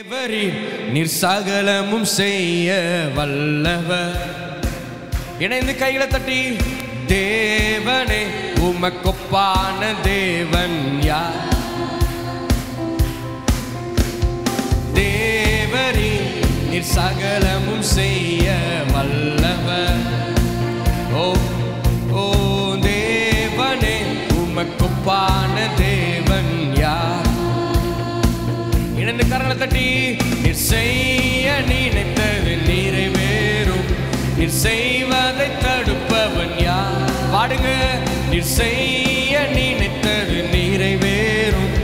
தேவரீர் நீர் சகலமும் செய்ய வல்லவர். இணைந்து கைகளை தட்டி தேவனே உமக்கொப்பான தேவன் யார்? தேவரீர் நீர் சகலமும் செய்ய வல்லவர். ஓ ஓ தேவனே உமக்கொப்பான தேவன் யார்? இணைந்து கரங்களை தட்டி நீர் செய்ய நினைத்தது நிறைவேறும், நீர் செய்வதை தடுப்பவன் யார்? பாடுங்க. நீர் செய்ய நினைத்தது நிறைவேறும்,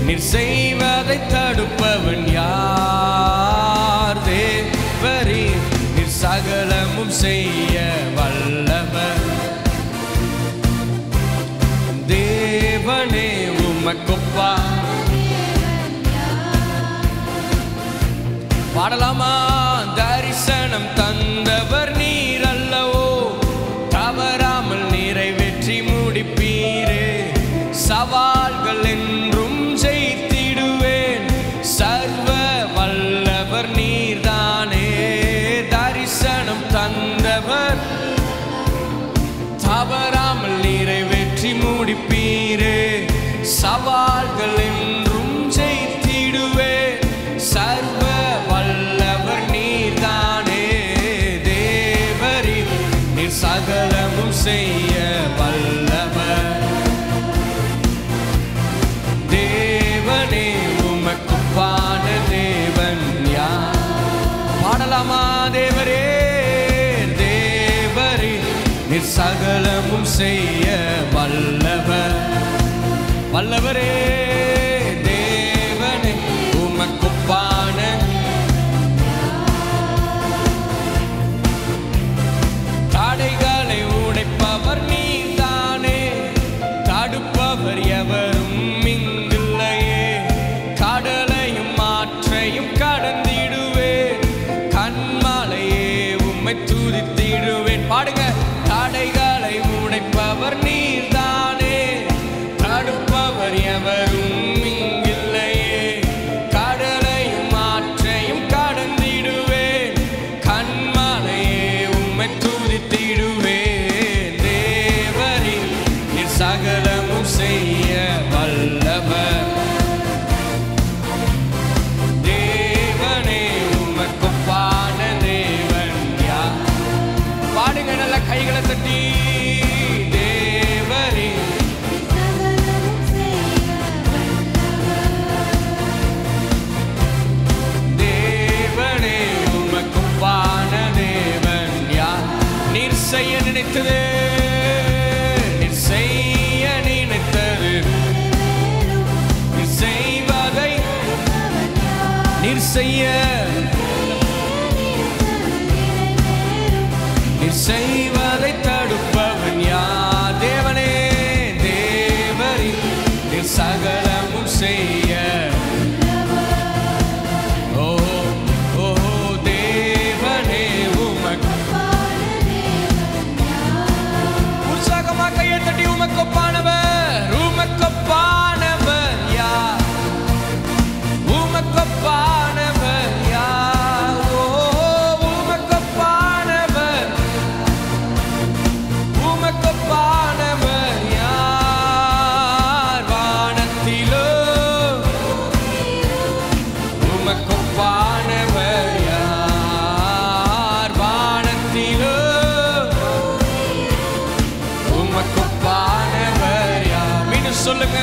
நீர் செய்வதை தடுப்பவன் யார்? தேவரீர் நீர் சகலமும் செய்ய வல்லவர். தேவனே உமக்கொப்பா. பாடலாமா? தரிசனம் தந்தவர் நீர் அல்லவோ, தவறாமல் நிறைவேற்றி முடிப்பீரே. சவால்கள் என்றும் ஜெயித்திடுவேன், சர்வ வல்லவர் நீர்தானே. தரிசனம் தந்தவர் தவறாமல் நிறைவேற்றி முடிப்பீரே. சவால்கள் என்றும் ஜெயித்திடுவேன், சர்வ வல்லவர் நீர்தானே. தேவரீர் நீர் சகலமும் செய்ய வல்லவர். தேவனே உமக்கொப்பான தேவன் யார்? பாடலாமா? தேவரே தேவரீர் நீர் சகலமும் செய்ய வல்லவர். வல்லவரே தேவனே உமக்கொப்பான. தடைகளை உடைப்பவர் நீர்தானே, தடுப்பவர் எவரும் இங்கில்லையே. கடலையும் மாற்றையும் கடந்திடுவேன், கண்மாலையே உம்மை துதித்திடுவேன். பாடுங்க. தடைகளை உடைப்பவர் நீர்தானே, தடுப்பவர் எவரும் இங்கில்லையே. கடலையும் மாற்றையும் கடந்திடுவேன், கண்மாலையே உம்மை துதித்திடுவேன். தேவரீர் நீர் சகலமும் செய்ய வல்லவர். தேவனே உமக்கொப்பான தேவன் யார்? பாடுங்க நல்ல கைகளை தட்டி. தேவரீர் தேவனே உமக்கொப்பான தேவன் யார்? நீர் செய்ய நினைத்தது, நீர் செய்ய நினைத்தது, நீர் செய்வதை, நீர் செய்ய நீர் செய்வதை தடுப்பவன் யார்? தேவனே தேவரீர் நீர் சகலமும் செய்ய. ஓ ஓ தேவனே உமக்கு. உற்சாகமா கையை தட்டி உமக்கொப்பானவர், உமக்கொப்பானவர் யார்? உமக்கொப்பானவர் யார்? ஓ உமக்கொப்பானவர், உமக்கொப்பானவர் யார்? வானத்திலோ உமக்கொப்பானவர் யார்? வானத்திலோ உமக்கொப்பானவர் யார்? மீண்டும் சொல்லுங்க.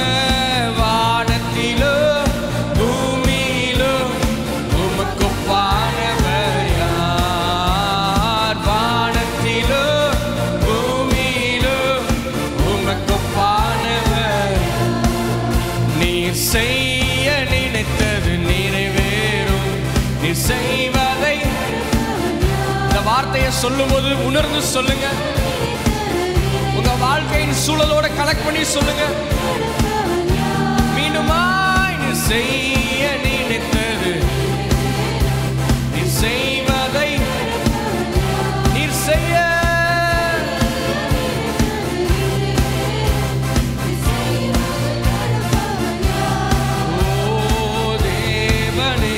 வானத்திலோ பூமியிலோ உமக்கொப்பானவர் யார்? வானத்திலோ பூமியிலோ உமக்கொப்பானவர். நீர் செய்ய நினைத்தது நிறைவேறும், நீர் செய்வதை. இந்த வார்த்தையை சொல்லும்போது உணர்ந்து சொல்லுங்க. உங்க வாழ்க்கையின் சூழலோட கனெக்ட் பண்ணி சொல்லுங்க. மீண்டுமாய் நீர் செய்ய நினைத்தது, நீர் செய்வதை, நீர் செய்ய. ஓ தேவனே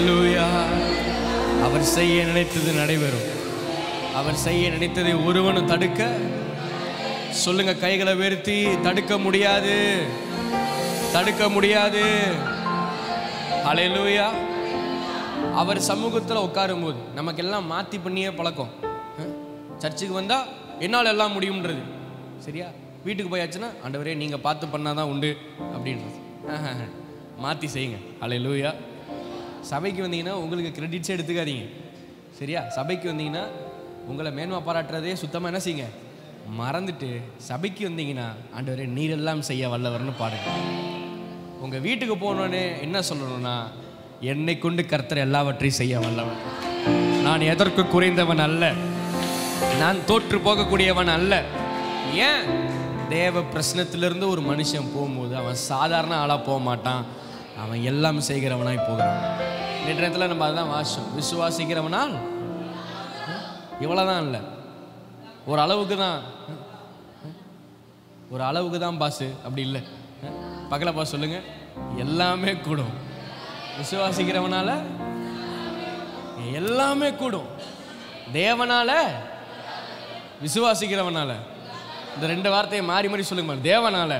ஹல்லேலூயா. அவர் செய்ய நினைத்தது நடைபெறும். அவர் செய்ய நினைத்ததை ஒருவனும் தடுக்க, சொல்லுங்க கைகளை உயர்த்தி, தடுக்க முடியாது, தடுக்க முடியாது. ஹல்லேலூயா. அவர் சமூகத்தில் உட்காரும் போது நமக்கெல்லாம் மாற்றி பண்ணியே பழக்கம். சர்ச்சுக்கு வந்தால் என்னால் எல்லாம் முடியும்ன்றது. சரியா? வீட்டுக்கு போயாச்சுன்னா ஆண்டவரே நீங்கள் பார்த்து பண்ணாதான் உண்டு அப்படின்றது. மாற்றி செய்யுங்க. ஹல்லேலூயா. சபைக்கு வந்தீங்கன்னா உங்களுக்கு கிரெடிட்ஸே எடுத்துக்காதீங்க. சரியா? சபைக்கு வந்தீங்கன்னா உங்களை மேன்மை பாராட்டுறதே சுத்தமாக என்ன செய்யுங்க, மறந்துட்டு சபைக்கு வந்தீங்கன்னா ஆண்டவரே நீரெல்லாம் செய்ய வல்லவர்னு பாடுங்க. உங்கள் வீட்டுக்கு போனோடனே என்ன சொல்லணும்னா, என்னை கொண்டு கர்த்தர் எல்லாவற்றையும் செய்ய வல்லவன். நான் எதற்கு குறைந்தவன் அல்ல, நான் தோற்று போகக்கூடியவன் அல்ல. ஏன்? தேவ பிரச்சனத்திலிருந்து ஒரு மனுஷன் போகும்போது அவன் சாதாரண ஆளாக போக மாட்டான், அவன் எல்லாம் செய்கிறவனாய் போகிறான். நேற்றத்தில் நம்ம அதுதான் வாசம். விசுவாசிக்கிறவனால் இவ்வளோதான் இல்லை, ஒரு அளவுக்கு தான், ஒரு அளவுக்கு தான் பாசு அப்படி இல்லை. பக்கல பாஸ் சொல்லுங்க, எல்லாமே கூடும். விசுவாசிக்கிறவனால எல்லாமே கூடும். தேவனால, விசுவாசிக்கிறவனால. இந்த ரெண்டு வார்த்தையை மாறி மாறி சொல்லுங்க. தேவனால,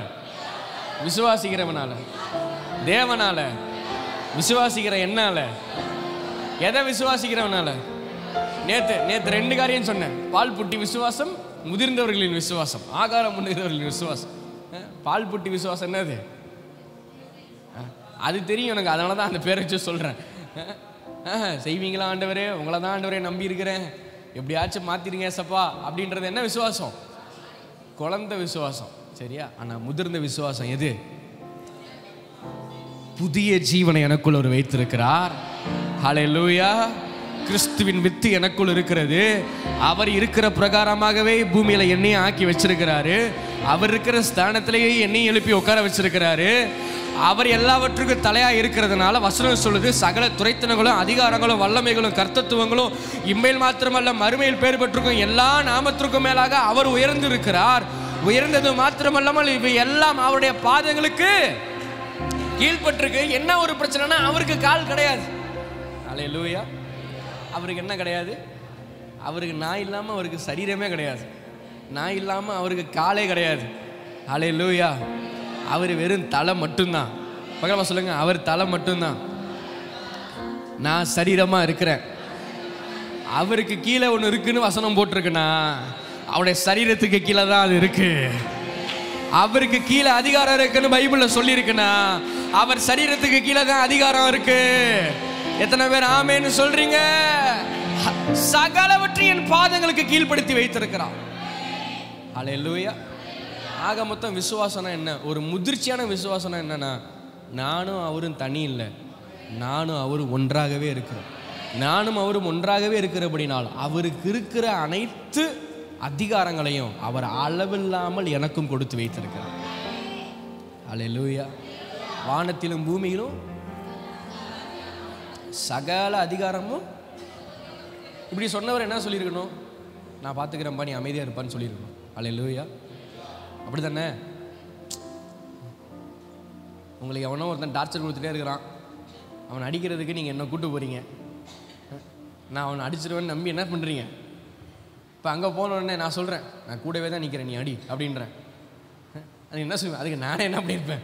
விசுவாசிக்கிறவனால. தேவனால, விசுவாசிக்கிற என்னால. எதை விசுவாசிக்கிறவனால? நேத்து ரெண்டு காரியம் சொன்னேன். பால் புட்டி விசுவாசம், முதிர்ந்தவர்களின் விசுவாசம். ஆகாரம் முதிர்ந்தவர்களின் விசுவாசம். பால் புட்டி விசுவாசம் என்னது? அது தெரியும் எனக்கு, அதனால தான் அந்த பேரை வச்சு சொல்கிறேன். செய்வீங்களா ஆண்டவரே, உங்களை தான் ஆண்டவரே நம்பி இருக்கிறேன், எப்படியாச்சும் மாற்றிடுங்க சப்பா அப்படின்றது என்ன விசுவாசம்? குழந்தை விசுவாசம். சரியா? ஆனால் முதிர்ந்த விசுவாசம் எது? புதிய ஜீவனை எனக்குள் அவர் வைத்திருக்கிறார். ஹல்லேலூயா. கிறிஸ்துவின் வித்து எனக்குள் இருக்கிறது. அவர் இருக்கிற பிரகாரமாகவே பூமியில என்னையும் ஆக்கி வச்சிருக்கிறாரு. அவர் இருக்கிற ஸ்தானத்திலேயே என்னையும் எழுப்பி உட்கார வச்சிருக்கிறாரு. அவர் எல்லாவற்றுக்கும் தலையா இருக்கிறதுனால வசனம் சொல்லுது, சகல துரைத்தனங்களும் அதிகாரங்களும் வல்லமைகளும் கர்த்தத்துவங்களும் இம்மையில் மாத்திரமல்ல மறுமையில் பேர் பெற்றிருக்கும் எல்லா நாமத்திற்கும் மேலாக அவர் உயர்ந்து இருக்கிறார். உயர்ந்தது மாத்திரமல்லாமல் இவை எல்லாம் அவருடைய பாதங்களுக்கு கீழ்பட்டிருக்கு. என்ன ஒரு பிரச்சனைனா, அவருக்கு கால் கிடையாது. ஹல்லேலூயா. அவருக்கு என்ன கிடையாது? அவருக்கு நாய் இல்லாமல் அவருக்கு சரீரமே கிடையாது. நாய் இல்லாமல் அவருக்கு காலே கிடையாது. ஹல்லேலூயா. அவர் வெறும் தலை மட்டும்தான். பக்கமா சொல்லுங்க, அவர் தலை மட்டும்தான். நான் சரீரமா இருக்கிறேன். அவருக்கு கீழே ஒன்று இருக்குன்னு வசனம் போட்டிருக்குன்னா, அவருடைய சரீரத்துக்கு கீழே தான் அது இருக்கு. அவருக்கு கீழே அதிகாரம் இருக்குன்னு பைபிள்ல சொல்லியிருக்குன்னா, அவர் சரீரத்துக்கு கீழே தான் அதிகாரம் இருக்கு. எத்தனை பேர் ஆமேன்னு சொல்றீங்க? சகலவற்றையும் என் பாதங்களுக்கு கீழ்ப்படுத்தி வைத்திருக்கிறார். ஹல்லேலூயா. ஆக மொத்தம் விசுவாசம்னா என்ன? ஒரு முதிர்ச்சியான விசுவாசம்னா என்னன்னா, நானும் அவரும் தனி இல்லை, நானும் அவரும் ஒன்றாகவே இருக்கிறோம். நானும் அவரும் ஒன்றாகவே இருக்கிறபடினால் அவருக்கு இருக்கிற அனைத்து அதிகாரங்களையும் அவர் அளவில்லாமல் எனக்கும் கொடுத்து வைத்திருக்கிறார். ஹல்லேலூயா. வானத்திலும் பூமியிலும் சகல அதிகாரமும். இப்படி சொன்னவர் என்ன சொல்லியிருக்கணும்? நான் பார்த்துக்கிறேன்ப்பா, நீ அமைதியாக இருப்பான்னு சொல்லியிருக்கணும். ஹல்லேலூயா. அப்படி தானே? உங்களுக்கு எவனோ ஒருத்தன் டார்ச்சர் கொடுத்துட்டே இருக்கிறான், அவனை அடிக்கிறதுக்கு நீங்கள் என்ன கூட்டு போகிறீங்க. நான் அவனை அடிச்சிருவேன்னு நம்பி என்ன பண்ணுறீங்க? இப்போ அங்கே போனோடனே நான் சொல்கிறேன், நான் கூடவே தான் நிற்கிறேன், நீ அடி அப்படின்றேன். அது என்ன சொல்லுவேன்? அதுக்கு நானே என்ன பண்ணியிருப்பேன்?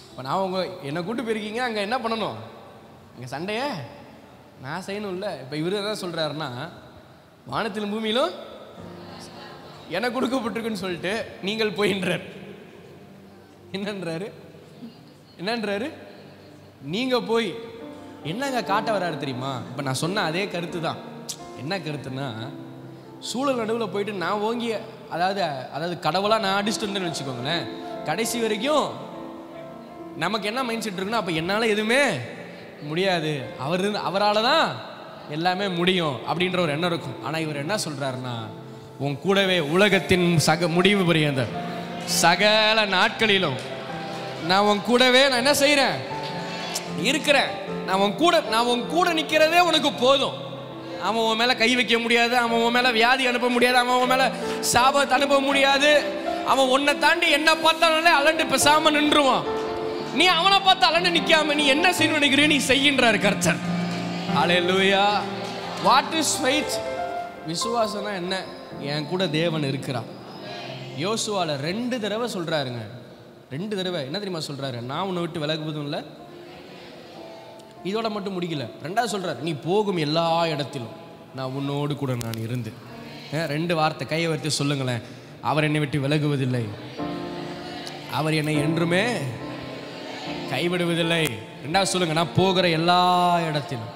இப்போ நான் உங்கள் என்னை கூட்டு போயிருக்கீங்க, அங்கே என்ன பண்ணணும்? அங்கே சண்டையே நான் செய்யணும் இல்லை. இப்போ இவர் என்ன சொல்கிறாருன்னா, வானத்திலும் பூமியிலும் எனக்கு கொடுக்கப்பட்டிருக்குன்னு சொல்லிட்டு நீங்கள் போயின்றார். என்னன்றாரு? நீங்கள் போய் என்னங்க காட்ட வராரு தெரியுமா? இப்போ நான் சொன்ன அதே கருத்து தான். என்ன கருத்துன்னா, சூழல் நடுவில் போயிட்டு நான் ஓங்கி அதாவது கடவுளாக நான் அடிச்சுட்டு இருந்தேன்னு வச்சுக்கோங்களேன், கடைசி வரைக்கும் நமக்கு என்ன மைண்ட் செட் இருக்குன்னா, அப்போ என்னால் எதுவுமே முடியாது, அவரால் தான் எல்லாமே முடியும் அப்படின்ற ஒரு எண்ணம் இருக்கும். ஆனால் இவர் என்ன சொல்கிறாருன்னா, உன் கூடவே உலகத்தின் முடிவு புரியாத சகல நாட்களிலும் நான் உன் கூடவே நான் என்ன செய்கிறேன்? இருக்கிறேன். நான் உன் கூட நிற்கிறதே உனக்கு போதும். அவன் உன் மேலே கை வைக்க முடியாது, அவன் உன் மேலே வியாதி அனுப்ப முடியாது, அவன் உன் மேலே சாபத்தை அனுப்ப முடியாது. அவன் உன்னை தாண்டி என்ன பார்த்தாலே அலண்டு பேசாமல் நின்றுவான். நீ அவனை பார்த்து அலண்டு நிக்காம நீ என்ன செய்யணும் நினைக்கிறீ நீ செய்கின்றார் கர்த்தர். ஹல்லேலூயா. What is faith? விசுவாசம்னா என்ன? என் கூட தேவன் இருக்கிறார். யோசுவால 2 தடவை சொல்றாருங்க. 2 தடவை என்ன தெரியுமா சொல்றாரு? நான் உன்னை விட்டு விலகுவதும் இல்லை. இதோட மட்டும் முடிக்கல. 2வது சொல்றாரு, நீ போகும் எல்லா இடத்திலும் நான் உன்னோடு கூட நான் இருந்து. 2 வார்த்தை கையை வைத்து சொல்லுங்களேன். அவர் என்னை விட்டு விலகுவதில்லை, அவர் என்னை என்றுமே கைவிடுவதில்லை. 2வது சொல்லுங்க, நான் போகிற எல்லா இடத்திலும்.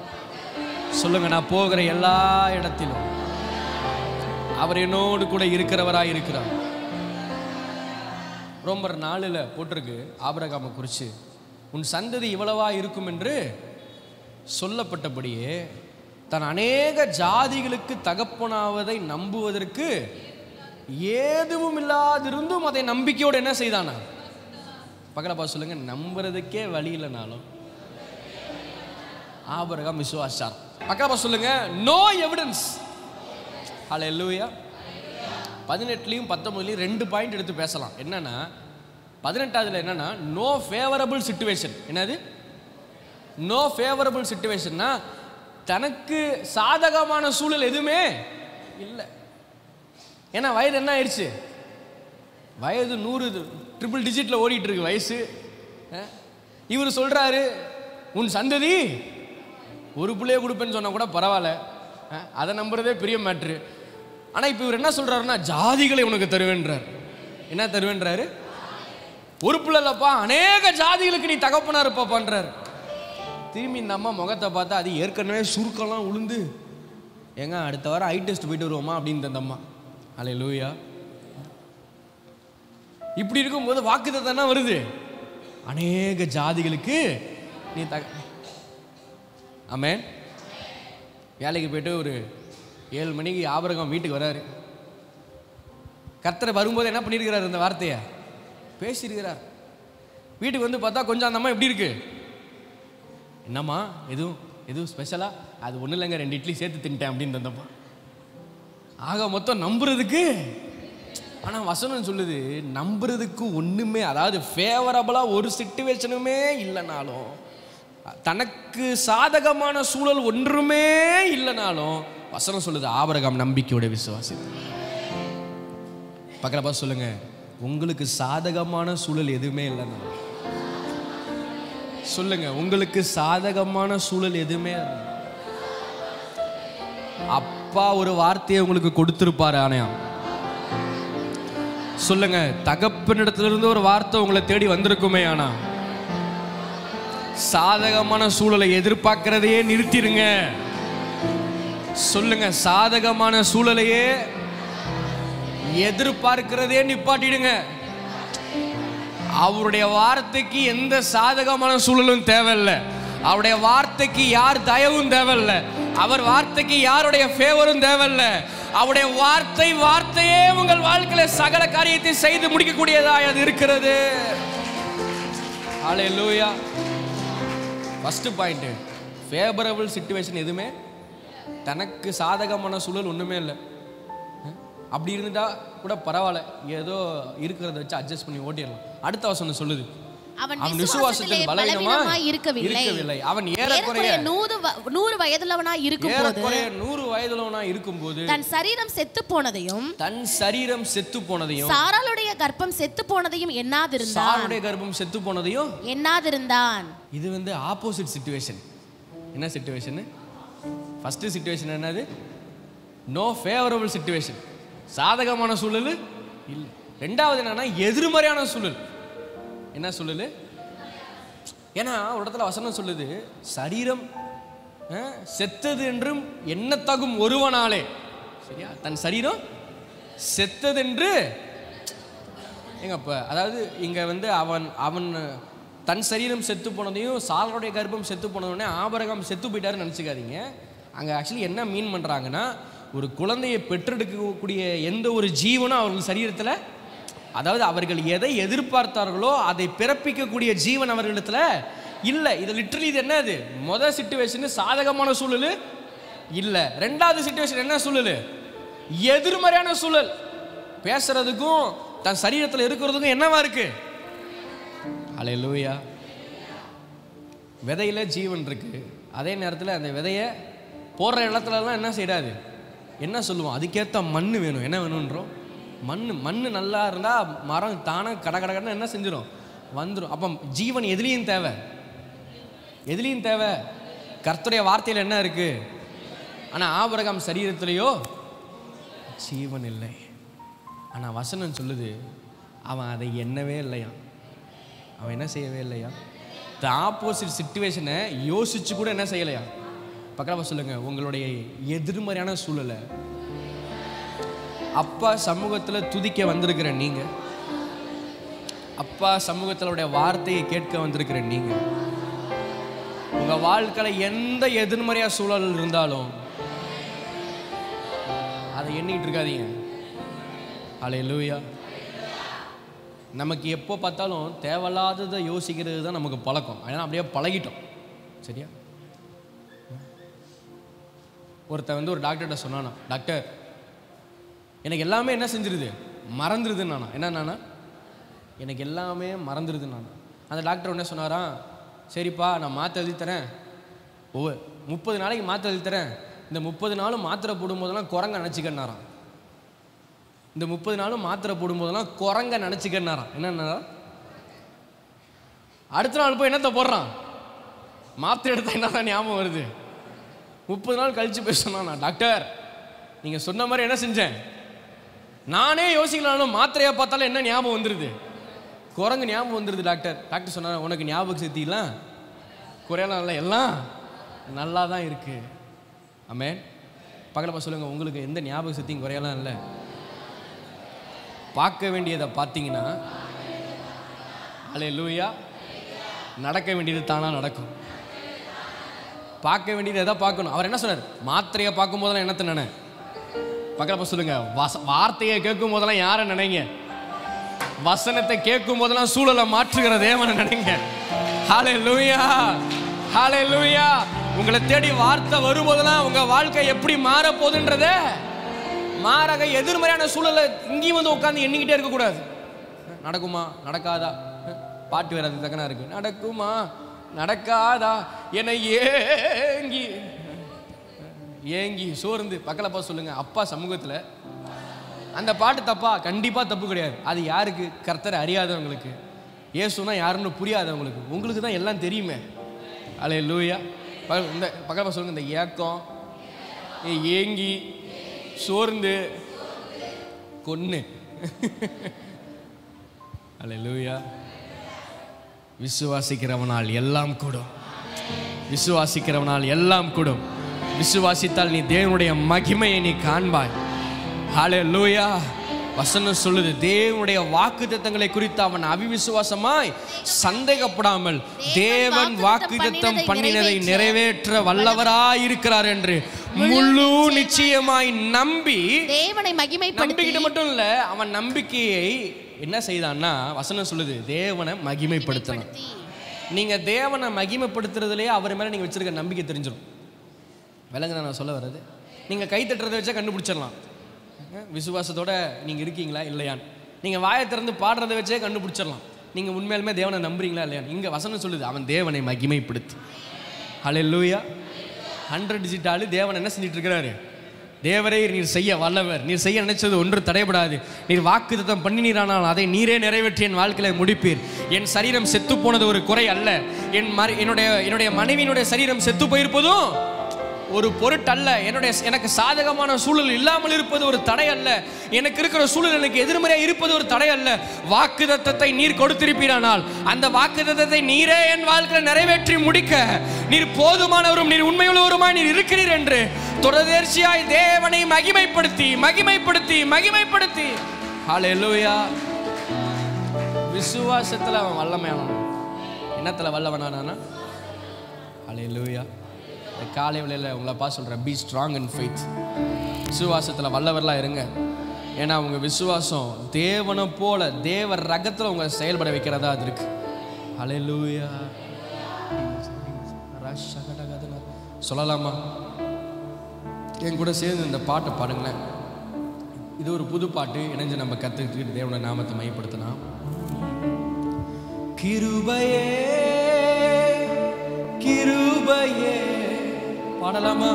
சொல்லுங்க, நான் போகிற எல்லா இடத்திலும் அவர் என்னோடு கூட இருக்கிறவராய் இருக்கிறார். ரோமர் 4 போட்டிருக்கு ஆபிரகாமை குறித்து, உன் சந்ததி இவ்வளவா இருக்கும் என்று சொல்லப்பட்டபடியே தன் அநேக ஜாதிகளுக்கு தகப்பனாவதை நம்புவதற்கு ஏதுவும் இல்லாதிருந்தும் அதை நம்பிக்கையோடு என்ன செய்தானா? பக்கலப்பா சொல்லுங்க, நம்புறதுக்கே வழி இல்லைனாலும் ஆபிரகாம் விசுவாசார். பக்கலப்பா சொல்லுங்க, நோ எவிடன்ஸ். ஹல்லேலூயா. 18லயும் 19லயும் 2 பாயிண்ட் எடுத்து பேசலாம். என்னன்னா 18வதுல என்னன்னா நோ ஃபேவரபிள் சிச்சுவேஷன். என்னது நோ ஃபேவரபிள் சிச்சுவேஷன்னா தனக்கு சாதகமான சூழல் எதுவுமே இல்லை. ஏன்னா வயது என்ன ஆயிடுச்சு? வயது 100 ட்ரிபிள் டிஜிட்ல ஓடிட்டு இருக்கு வயசு. இவர் சொல்றாரு, உன் சந்ததி ஒரு பிள்ளைய கொடுப்பேன்னு சொன்னா கூட பரவாயில்ல, அதை நம்புறதே பெரிய மேட்ரு. ஆனா இப்ப இவர் என்ன சொல்றாருன்னா, ஜாதிகளை உனக்கு தருவேன்றார். என்ன தருவேன்றாரு? ஒரு பிள்ளை இல்லப்பா, அநேக ஜாதிகளுக்கு நீ தகப்பனா இருப்பான்றார். திரும்பி இந்த அம்மா முகத்தை பார்த்தா அது ஏற்கனவே சுருக்கெல்லாம் உளுந்து, ஏங்க அடுத்த வாரம் ஐ டெஸ்ட் போயிட்டு வருவோமா அப்படின்னு அந்த அம்மா. ஹல்லேலூயா. இப்படி இருக்கும்போது வாக்குத்தத்தம் என்ன வருது? அநேக ஜாதிகளுக்கு நீ ஆமென். வேலைக்கு போயிட்டு ஒரு 7 மணிக்கு ஆபிரகாம் வீட்டுக்கு வராரு. கர்த்தர் வரும்போது என்ன பண்ணியிருக்கிறார்? இந்த வார்த்தையை பேசியிருக்கிறார். வீட்டுக்கு வந்து பார்த்தா கொஞ்சம் அந்த அம்மா எப்படி இருக்கு? என்னம்மா எதுவும் ஸ்பெஷலா? அது ஒன்றும் இல்லைங்க, 2 இட்லி சேர்த்து தின்ட்டேன் அப்படின்னு தந்தம்மா. ஆக மொத்தம் நம்புறதுக்கு. ஆனால் வசனம் சொல்லுது, நம்புறதுக்கு ஒன்றுமே, அதாவது ஃபேவரபுளாக ஒரு சிச்சுவேஷனுமே இல்லைனாலும், தனக்கு சாதகமான சூழல் ஒன்றுமே இல்லைனாலும் வசனம் சொல்லுது ஆபிரகாம் நம்பிக்கையோட விசுவாசி. பக்கத்துல சொல்லுங்க, உங்களுக்கு சாதகமான சூழல் எதுவுமே இல்லைன்னா சொல்லுங்க, உங்களுக்கு சாதகமான சூழல் எதுவுமே. அப்பா ஒரு வார்த்தையை உங்களுக்கு கொடுத்திருப்பாரு. ஆனா சொல்லுங்க, தகப்பனிடத்திலிருந்து ஒரு வார்த்தை உங்களை தேடி வந்திருக்குமே. ஆனா சாதகமான சூழலை எதிர்பார்க்கிறதையே நிறுத்திடுங்க. சொல்லுங்க, சாதகமான சூழலையே எதிர்பார்க்கிறதே நிப்பாட்டிடுங்க. அவருடைய வார்த்தைக்கு எந்த சாதகமான சூழலும் தேவையில்லை. அவருடைய வார்த்தைக்கு யார் தயவும் தேவையில்லை. அவர் வார்த்தைக்கு யாருடைய ஃபேவரும் தேவையில்லை. அவருடைய வார்த்தையே உங்கள் வாழ்க்கையில சகல காரியத்தை செய்து முடிக்கக்கூடியதாய் அது இருக்கிறது. ஹல்லேலூயா. ஃபர்ஸ்ட் பாயிண்ட், ஃபேவரபிள் சிச்சுவேஷன் எதுவுமே, தனக்கு சாதகமான சூழல் ஒண்ணுமே இல்லை. அப்படி இருந்துட்டா கூட பரவாயில்ல, ஏதோ இருக்கிறத வச்சு அட்ஜஸ்ட் பண்ணி ஓட்டிடலாம். அடுத்த வசனம் சொல்லுது, அவன் விசுவாசத்தில் பலவீனமாய் இருக்கவில்லை. அவன் ஏறக்குறைய 100 வயதுள்ளவனாய் இருக்கும்போது தன் சரீரம் செத்து போனதையும் சாராளுடைய கர்ப்பம் செத்து போனதையும் எண்ணாதிருந்தான். இது ஆப்போசிட் சிச்சுவேஷன். என்ன சிச்சுவேஷன்? ஃபர்ஸ்ட் சிச்சுவேஷன் என்னது? நோ ஃபேவரபிள் சிச்சுவேஷன், சாதகமான சூழல் இல்லை. 2வது என்னன்னா எதிர்மறையான சூழல். என்ன சூழல்? ஏன்னா ஒரு இடத்துல வசனம் சொல்லுது, சரீரம் செத்தது என்றும் எண்ணத்தகும் ஒருவனாலே. சரியா? தன் சரீரம் செத்தது என்று எங்கப்ப, அதாவது இங்க அவன் தன் சரீரம் செத்து போனதையும் சாராளுடைய கர்ப்பம் செத்து போனதுடனே ஆபிரகாம் செத்து போயிட்டாருன்னு நினச்சிக்காதீங்க. அங்கே ஆக்சுவலி என்ன மீன் பண்ணுறாங்கன்னா, ஒரு குழந்தையை பெற்றெடுக்கக்கூடிய எந்த ஒரு ஜீவனும் அவர்கள் சரீரத்தில், அதாவது அவர்கள் எதை எதிர்பார்த்தார்களோ அதை பிறப்பிக்கக்கூடிய ஜீவன் அவர்களிடத்தில் இல்லை. இது லிட்டரலி இது என்னது? முதல் சிச்சுவேஷன் சாதகமான சூழல் இல்லை. 2வது சிச்சுவேஷன் என்ன சூழல்? எதிர்மறையான சூழல். பேசுறதுக்கும் தன் சரீரத்தில் இருக்கிறதுக்கும் என்னவா இருக்கு? ஹல்லேலூயா. விதையில ஜீவன் இருக்கு. அதே நேரத்தில் அந்த விதையை போடுற இடத்துலலாம் என்ன செய்யாது, என்ன சொல்லுவோம், அதுக்கேற்ற மண் வேணும். என்ன வேணுன்றோம்? மண் நல்லா இருந்தால் மரம் தானே கடன்னு என்ன செஞ்சிடும், வந்துடும். அப்போ ஜீவன் எதுலேயும் தேவை. கர்த்தருடைய வார்த்தையில் என்ன இருக்கு? ஆனால் ஆபிரகாம் சரீரத்திலேயோ ஜீவன் இல்லை. ஆனால் வசனம் சொல்லுது அவன் அதை எண்ணவே இல்லையா, அவன் என்ன செய்யவே இல்லையா, த ஆப்போசிட் சிச்சுவேஷனை யோசிச்சு கூட என்ன செய்யலையா. பக்கத்தில் சொல்லுங்க, உங்களுடைய எதிர்மறையான சூழலை அப்பா சமூகத்தில் துதிக்க வந்திருக்கிற நீங்க, அப்பா சமூகத்தினுடைய வார்த்தையை கேட்க வந்திருக்கிற நீங்க, உங்க வாழ்க்கையில் எந்த எதிர்மறையா சூழல் இருந்தாலும் அதை எண்ணிட்டு இருக்காதீங்க. ஹல்லேலூயா. நமக்கு எப்போ பார்த்தாலும் தேவையில்லாததை யோசிக்கிறது தான் நமக்கு பழக்கம். அதனால் அப்படியே பழகிட்டோம். சரியா? ஒருத்தன் ஒரு டாக்டர்கிட்ட சொன்னானா, டாக்டர் எனக்கு எல்லாமே என்ன செஞ்சிருது, மறந்துடுதுன்னு நானா. என்னன்னா எனக்கு எல்லாமே மறந்துடுதுன்னு. அந்த டாக்டர் என்ன சொன்னாராம், சரிப்பா நான் மாத்திரை எழுதி தரேன், 30 நாளைக்கு மாத்திரை எழுதி தரேன், இந்த 30 நாளும் மாத்திரை போடும்போதெல்லாம் குரங்க நினச்சிக்கன்னாராம். இந்த 30 நாளும் மாத்திரை போடும்போதெல்லாம் குரங்க நினச்சிக்கன்னாராம். என்னன்னா அடுத்த நாள் போய் என்னத்தை போடுறான், மாத்திரை எடுத்தா என்னதான் ஞாபகம் வருது. 30 நாள் கழிச்சு போய் சொன்னா, டாக்டர் நீங்கள் சொன்ன மாதிரி என்ன செஞ்சேன், நானே யோசிக்கலாலும் மாத்திரையை பார்த்தாலும் என்ன ஞாபகம் வந்துடுது, குரங்கு ஞாபகம் வந்துடுது டாக்டர். டாக்டர் சொன்னார், உனக்கு ஞாபக சக்திலாம் குறையலாம் இல்லை, எல்லாம் நல்லா தான் இருக்கு. ஆமென். பக்கத்தில் சொல்லுங்க, உங்களுக்கு எந்த ஞாபக சக்தியும் குறையலாம் இல்லை. பார்க்க வேண்டியதை பார்த்தீங்கன்னா ஹல்லேலூயா, நடக்க வேண்டியது தானாக நடக்கும். பார்க்க வேண்டியது எதை பார்க்கணும். அவர் என்ன சொன்னார், மாத்திரையை பார்க்கும் போதெல்லாம் என்னத்தை நினை. பக்கத்தில் சொல்லுங்க, வார்த்தையை கேட்கும் போதெல்லாம் யாரை நினைங்க, வசனத்தை கேட்கும் போதெல்லாம் சூழலை மாற்றுகிற தேவனை நினைங்க. ஹல்லேலூயா, ஹல்லேலூயா. உங்களை தேடி வார்த்தை வரும்போதெல்லாம் உங்க வாழ்க்கை எப்படி மாற போகுதுன்றத மாறாக எதிர்மறையான சூழலை இங்கேயும் வந்து உட்காந்து எண்ணிக்கிட்டே இருக்கக்கூடாது. நடக்குமா நடக்காதா, பாட்டு வேற அது தக்கனா இருக்கு, நடக்குமா நடக்காதா என ஏங்கி சோர்ந்து. பக்கத்தில் சொல்லுங்க, அப்பா சமூகத்தில் அந்த பாட்டு தப்பா? கண்டிப்பாக தப்பு கிடையாது. அது யாருக்கு? கர்த்தரை அறியாதவங்களுக்கு, இயேசுனா யாருன்னு புரியாதவங்களுக்கு. உங்களுக்கு தான் எல்லாம் தெரியுமே. ஹல்லேலூயா. இந்த பக்கத்தில் சொல்லுங்க, இந்த ஏக்கம், ஏங்கி சோர்ந்து கொன்னு. ஹல்லேலூயா. விசுவாசிக்கிறவனால் எல்லாம் கூடும், விசுவாசிக்கிறவனால் எல்லாம் கூடும். விசுவாசித்தால் நீ தேவனுடைய மகிமையை நீ காண்பாய். ஹல்லேலூயா. வசனம் சொல்லுது, தேவனுடைய வாக்குத்தத்தங்களை குறித்து அவன் அவிசுவாசமாய் சந்தேகப்படாமல் தேவன் வாக்குத்தத்தம் பண்ணினதை நிறைவேற்ற வல்லவராய் இருக்கிறார் என்று முழு நிச்சயமாய் நம்பி தேவனை மகிமைப்படுத்திக்கிட்டு மட்டும் இல்ல, அவன் நம்பிக்கையை என்ன செய்தான்னா, வசனம் சொல்லுது, தேவனை மகிமைப்படுத்தணும். நீங்க தேவனை மகிமைப்படுத்துறதுலேயே அவர் மேல நீங்க வச்சிருக்க நம்பிக்கை தெரிஞ்சிடும். விளங்குதான் நான் சொல்ல வர்றது. நீங்க கை தட்டுறதை வச்சா கண்டுபிடிச்சிடலாம் விசுவாசத்தோட நீங்க இருக்கீங்களா இல்லையான்னு. நீங்க வாயை திறந்து பாடுறதை வச்சே கண்டுபிடிச்சிடலாம் நீங்க உண்மையிலுமே தேவனை நம்புறீங்களா இல்லையான்னு. இங்க வசனம் சொல்லுது, அவன் தேவனை மகிமைப்படுத்து. ஹல்லேலூயா. 100 டிஜிட் ஆளு தேவன் என்ன செஞ்சிட்டு இருக்கிறாரு, தேவரே நீர் செய்ய வல்லவர், நீர் செய்ய நினைச்சது ஒன்று தடைபடாது, நீர் வாக்குத்தத்தம் பண்ணினீரானால் அதை நீரே நிறைவேற்றி என் வாழ்க்கையில முடிப்பீர். என் சரீரம் செத்து போனது ஒரு குறை அல்ல, என்னுடைய மனைவியினுடைய சரீரம் செத்து போயிருப்பதும் ஒரு பொருட்டல்ல, எனக்கு சாதகமான சூழல் இல்லாமல் இருப்பது ஒரு தடை அல்ல, எனக்கு இருக்கிற சூழல் எனக்கு எதிர்மறையாக இருப்பது ஒரு தடை அல்ல. வாக்குத்தத்தத்தை நீர் கொடுத்திருப்பீரானால் அந்த வாக்குத்தத்தத்தை நீரே என் வாழ்க்கையில் நிறைவேற்றி முடிக்க நீர் போதுமானவரும் நீர் உண்மையுள்ளவருமாய் நீர் இருக்கிறீர் என்று தொடர்ச்சியாய் தேவனை மகிமைப்படுத்தி மகிமைப்படுத்தி மகிமைப்படுத்தி. ஹல்லேலூயா. விசுவாசத்தில் அவன் வல்லமையானான். என்னத்தில் வல்லவனானா? ஹல்லேலூயா. காலை வேளையில் உங்களை பார்த்து சொல்கிறேன், பி ஸ்ட்ராங் இன் ஃபெய்த். விசுவாசத்தில் வல்லவர்களாக இருங்க. ஏன்னா உங்கள் விசுவாசம் தேவனை போல தேவ ரகத்தில் உங்களை செயல்பட வைக்கிறதா அது இருக்கு. ஹல்லேலூயா. சொல்லலாமா? என் கூட சேர்ந்து இந்த பாட்டை பாடுங்களேன். இது ஒரு புது பாட்டு, இணைஞ்சு நம்ம கற்றுக்கிட்டு தேவனுடைய நாமத்தை மையப்படுத்தலாம். கிருபையே கிருபையே. பாடலாமா?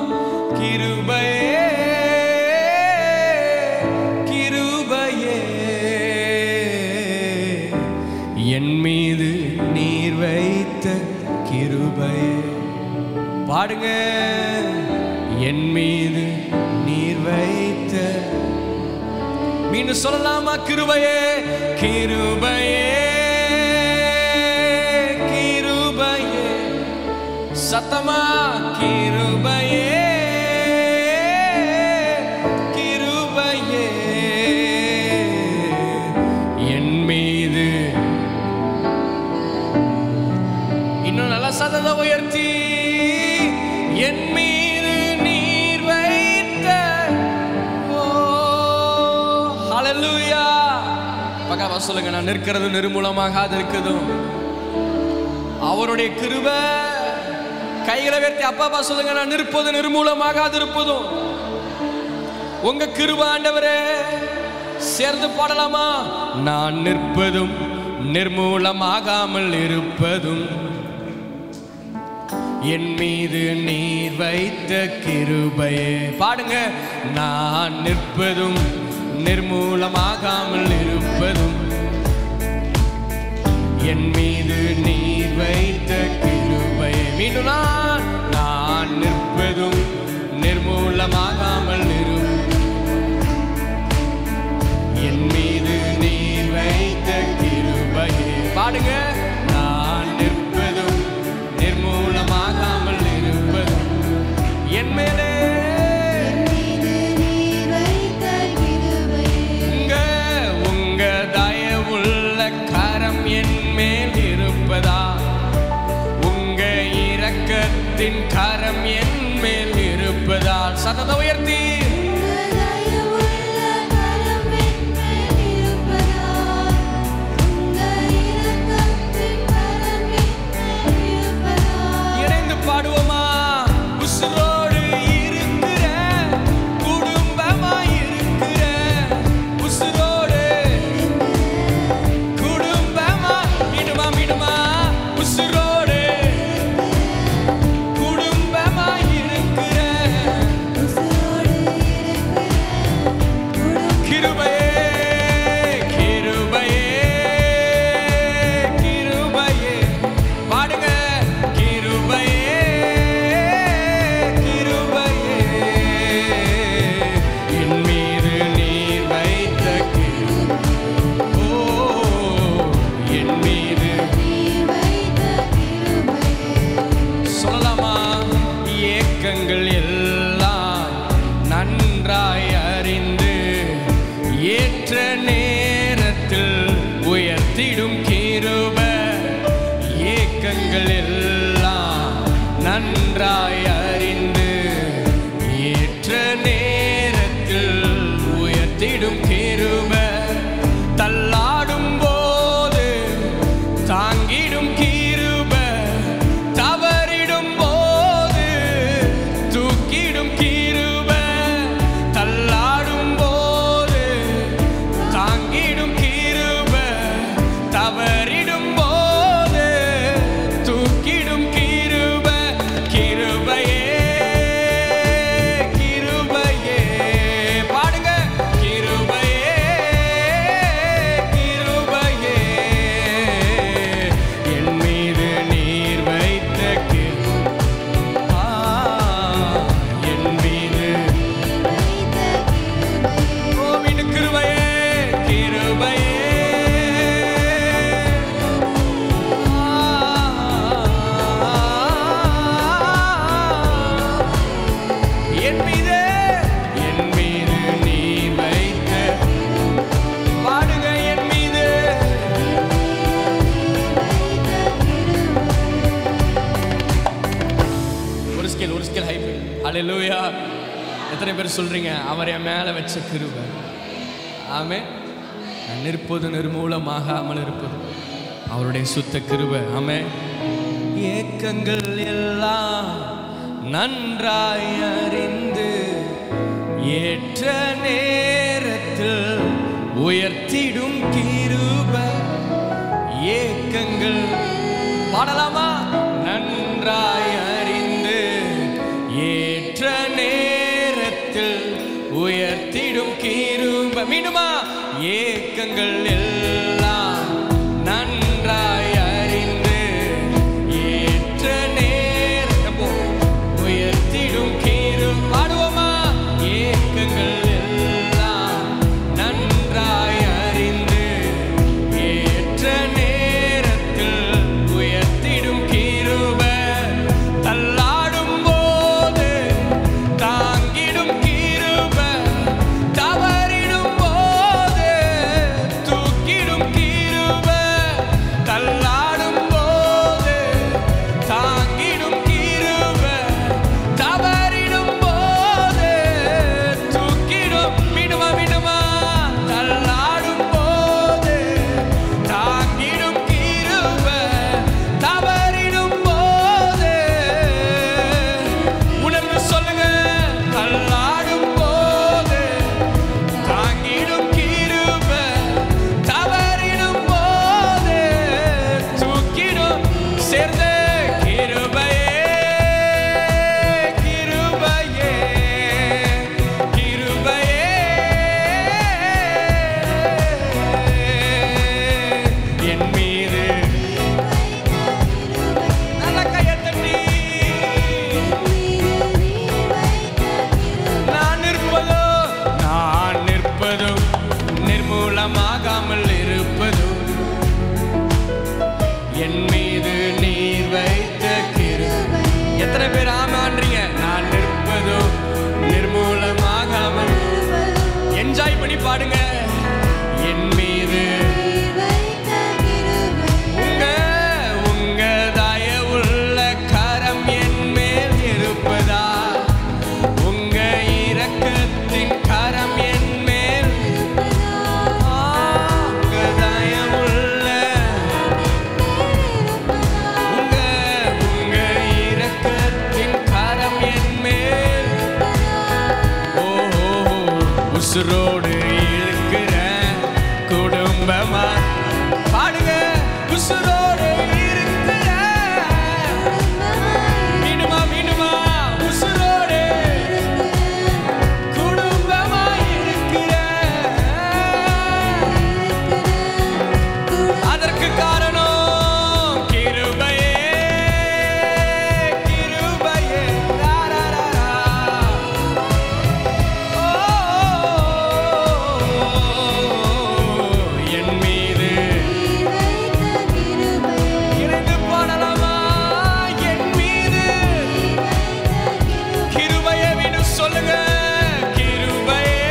கிருபையே கிருபையே என் மீது நீர் வைத்த கிருபையே. பாடுங்க. என் மீது நீர் வைத்த. மீண்டும் சொல்லலாமா? கிருபையே கிருபையே கிருபையே. சத்தமா? கிருபையே கிருபையே என் மீது. இன்னும் நல்ல சத்தத்தை உயர்த்தி, என் மீது நீர் வைத்த. ஓ ஹல்லேலூயா. பக்கவா சொல்லுங்க, நான் நிற்கிறது நிர்மூலமாக இருக்குதும் அவருடைய கிருபை. கைகளை உயர்த்தி அப்பா சொல்லுங்க, நான் நிற்பது நிர்மூலமாக இருப்பதும் உங்க கிருபை ஆண்டவரே. சேர்ந்து பாடலாமா? நான் நிற்பதும் நிர்மூலமாகாமல் இருப்பதும் என் மீது நீர் வைத்த கிருபையே. பாடுங்க. நான் நிற்பதும் நிர்மூலமாகாமல் இருப்பதும் என் மீது நீர் வைத்த கிருபையே. மீண்டும் நான் நிற்பதும் நிர்மூலமாகாமல் என் மீது நீர் வைத்த கிருபையே. பாடுங்க. நான் நிற்பதும் நிர்மூலமாகாமல் இருப்பதும் என் மேலே உங்க தயவுள்ள கரம் என் மேல் இருப்பதா. உங்க இரக்கத்தின் கரம் என் மேல் இருப்பதால் சத்தத்தை உயர்த்தி, இணைந்து பாடுவோமா? உசுரோடு இருக்கிற குடும்பமாய் இருக்கிற, உசுரோடு குடும்பமா. மீடுமா மீடுமா? உசுரோடு குடும்பமாய் இருக்கிற கிருபையே கிருபையே கிருபையே. பாடுங்க. கிருபையே கிருபையே என் மீது நீர் வைத்த கிருபை. ஓ என் மீது சொல்லலாமா? ஏக்கங்கள் எல்லாம் நன்றாய் அறிந்து ஏற்ற நேரத்தில் உயர்த்திடும் கிருபை. ஏக்கங்கள் எல்லாம் நன்றாய் அறிந்து ஏற்ற நேரத்தில் உயர்த்திடும் கிருபை. தள்ளாடும் போது தாங்கிடும் கிருபை, தவறிடும் போது தூக்கிடும் கிருபை. தள்ளாடும் போது தாங்கிடும் கிருபை, தவறிடும் போது தூக்கிடும் கிருபை. கிருபையே கிருபையே. பாடுங்க. கிருபையே கிருபையே என் மீது நீர் வைத்த கிருபை. என் மீது ஓ மீண்டும் கிருபையே கிருபையே என் மீது நீர் வைத்த. பாடுங்க. என் மீது ஒரு ஸ்கேல் ஹை. ஹல்லேலூயா. எத்தனை பேர் சொல்றீங்க அவர் என் மேல வச்ச கிருபை? ஆமென். நான் நிற்பது நிர்மூலமாகாமல் இருப்பது அவருடைய சுத்த கிருபை. ஆமென். ஏக்கங்கள் எல்லாம் நன்றாய் அறிந்து ஏற்ற நேரத்தில் உயர்த்திடும் கிருபை. ஏக்கங்கள் பாடலாமா? நன்றாய் அறிந்து ஏக்கங்கள் எல்லாம் நன்றாய் அறிந்து ஏற்ற நேரம் உயர்த்திடும் கீரும். பாடுவோமா? ஏக்கங்கள் எல்லாம் நன்றாய் அறிந்து ஏற்ற நேரத்தில் உயர்த்திடும் கிருபை. தள்ளாடும் போது தாங்கிடும் கிருபை, தவறிடும் போது தூக்கிடும் கிருபை. தள்ளாடும் போது தாங்கிடும் கிருபை, தவறிடும் போது தூக்கிடும். விடுமா விடுமா? தள்ளாடும் போது தாங்கிடும் கிருபை, தவறிடும் போது உணர்ந்து சொல்லுங்க. தள்ளாடும் போது தாங்கிடும் கிருபை, தவறிடும் போது தூக்கிடும். சேர்ந்து கிருபையே கிருபையே கிருபையே என் மீது நல்ல கையை தட்டி நான் நிற்பதும் நிர்மூலமாகாமல் இருப்பதும் என் மீது நீர் வைத்த கிருபை. எத்தனை பேர் ஆமான்றீங்க? நான் நிற்பதும் நிர்மூலமாகாமல். என்ஜாய் பண்ணி பாடுங்க. என் மீது உங்க தயவுள்ள கரம் என் மேல் இருப்பதா, உங்க இரக்கத்தின் கரம் என் மேல். உங்க தயவுள்ள உங்க இரக்கத்தின் கரம் என் மேல். உசுரோடு இருக்கிற குடும்பமா பாடுங்க. உசுரோடு இருக்கிற மீனுமா மீனுமா உசுரோடு குடும்பமா இருக்கிற. அதற்கு காரணம் கிருபையே கிருபையே. என் மீது இணைந்து பாடலாமா? என் மீது கிருபையே விடு சொல்லுங்க. கிருபையே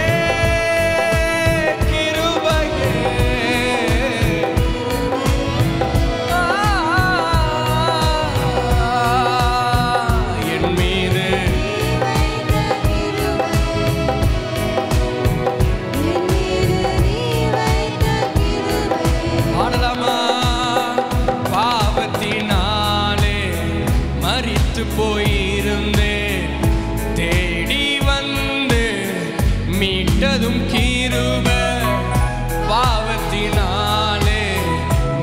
கிருபையே என் மீது பாடலாமா? பாவத்தினாலே மரித்து போயிருந்தேன், தேடி வந்து மீட்டதும் கிருபை. பாவத்தினாலே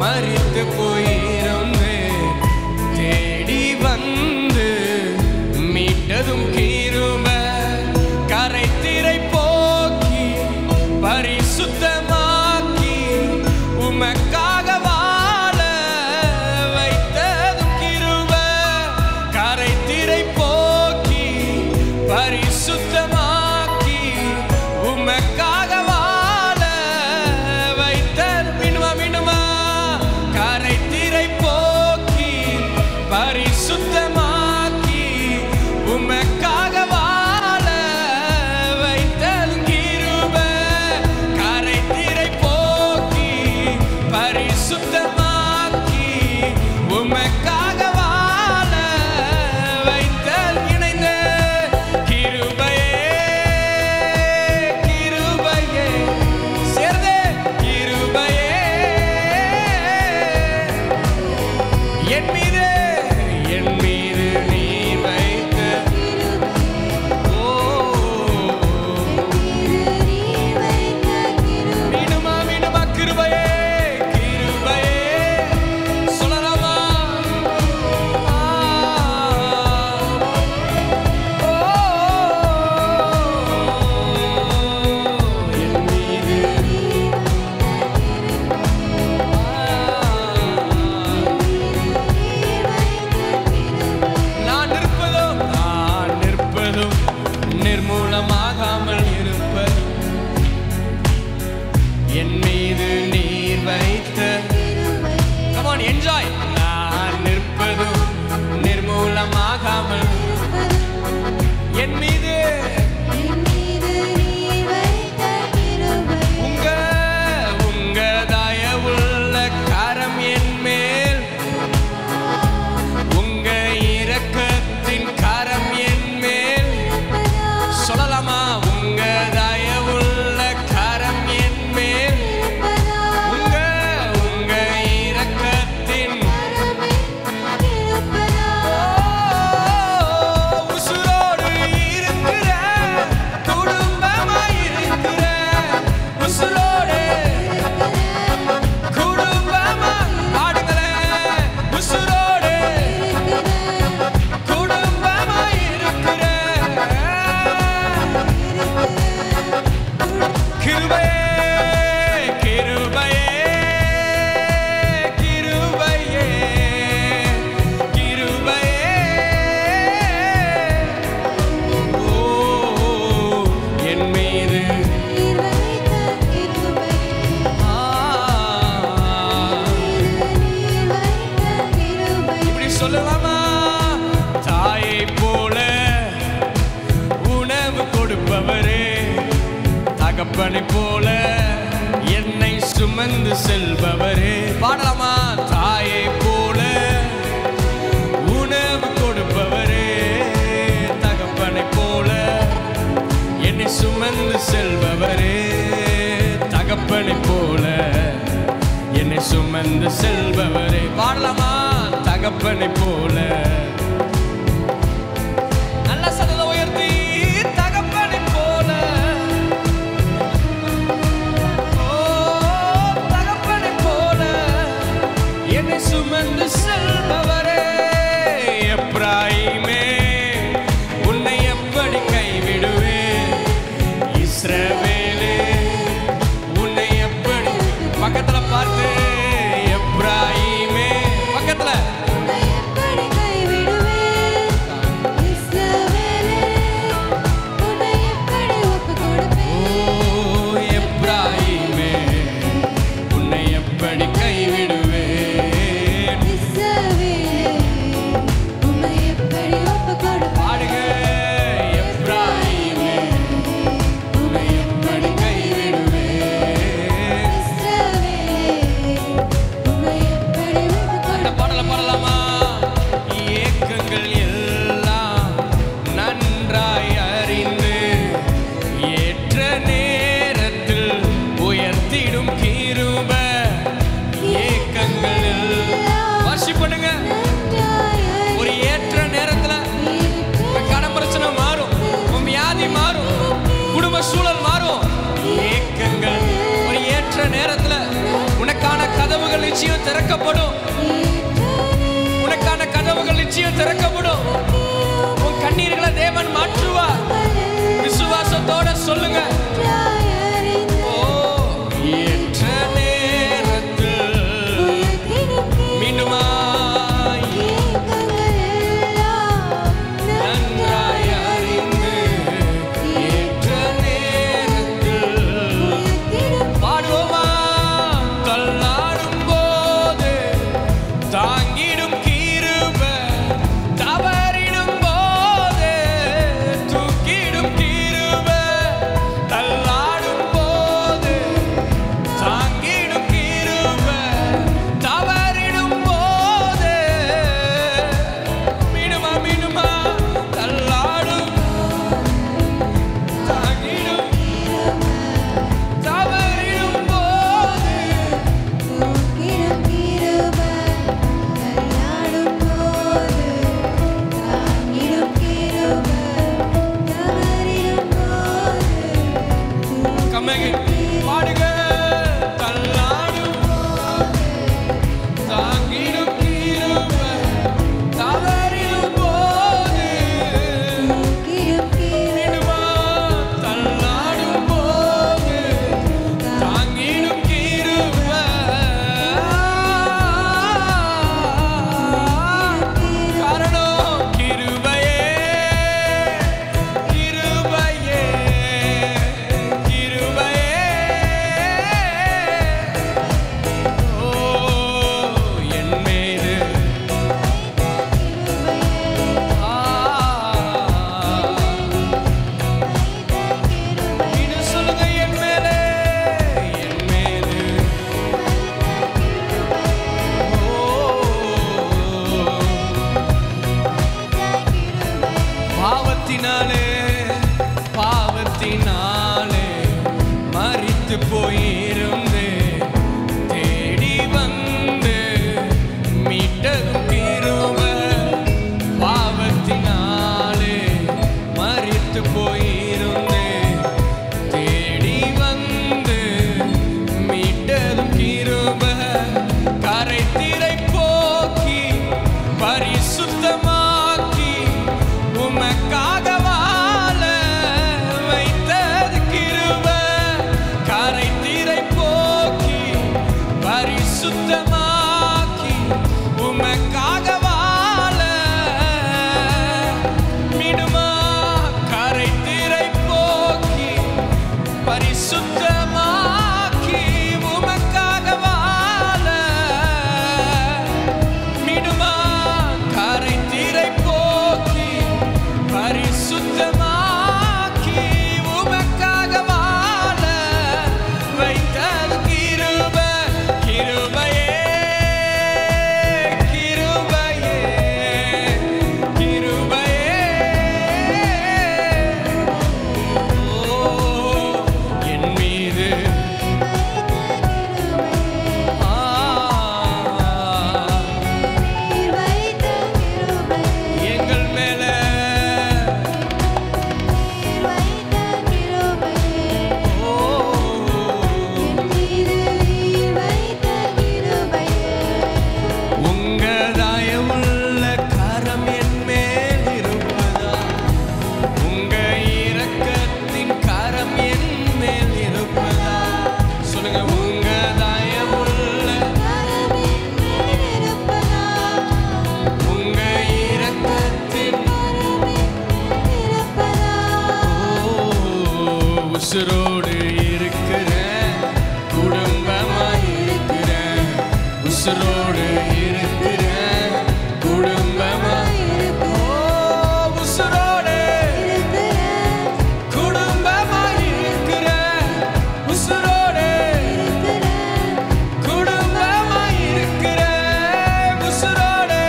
மரித்து போயிருந்தேன், தேடி வந்து மீட்டதும் கிருபை. கரைத்திரை போக்கி பரிசுத்தமாக்கி உமக்காக வாழ வைத்ததும் கிருபை. கரைத்திரை சுமந்து செல்பவரே. பாடலாமா? தகப்பனை போல நல்ல சத்தத்தை உயர்த்தி தகப்பனை போல, ஓ தகப்பனை போல என்னை சுமந்து செல்பவரே. எப்ராயிமே உன்னை எப்படி கைவிடுவேன், இஸ்ரவேலே உன்னை எப்படி, பக்கத்துல பார்த்து எப்ராயிமே, பக்கத்துல சூழல் மாறும். ஏக்கங்கள் ஒரு ஏற்ற நேரத்துல உனக்கான கதவுகள் நிச்சயம் திறக்கப்படும். உனக்கான கதவுகள் நிச்சயம் திறக்கப்படும். உன் கண்ணீர்களை தேவன் மாற்றுவார். விசுவாசத்தோட சொல்லுங்க. ஓ ஏற்ற நேரத்தில் மீண்டுமா தள்ளாடும் உசுரோடு இருக்கிறேன், குடும்பமாய் இருக்கிறேன், உசுரோடு இருக்கிறேன், குடும்பமாய் உசுரோடு குடும்பமாய் இருக்கிறேன், உசுரோடு குடும்பமாய் இருக்கிறேன், உசுரோடு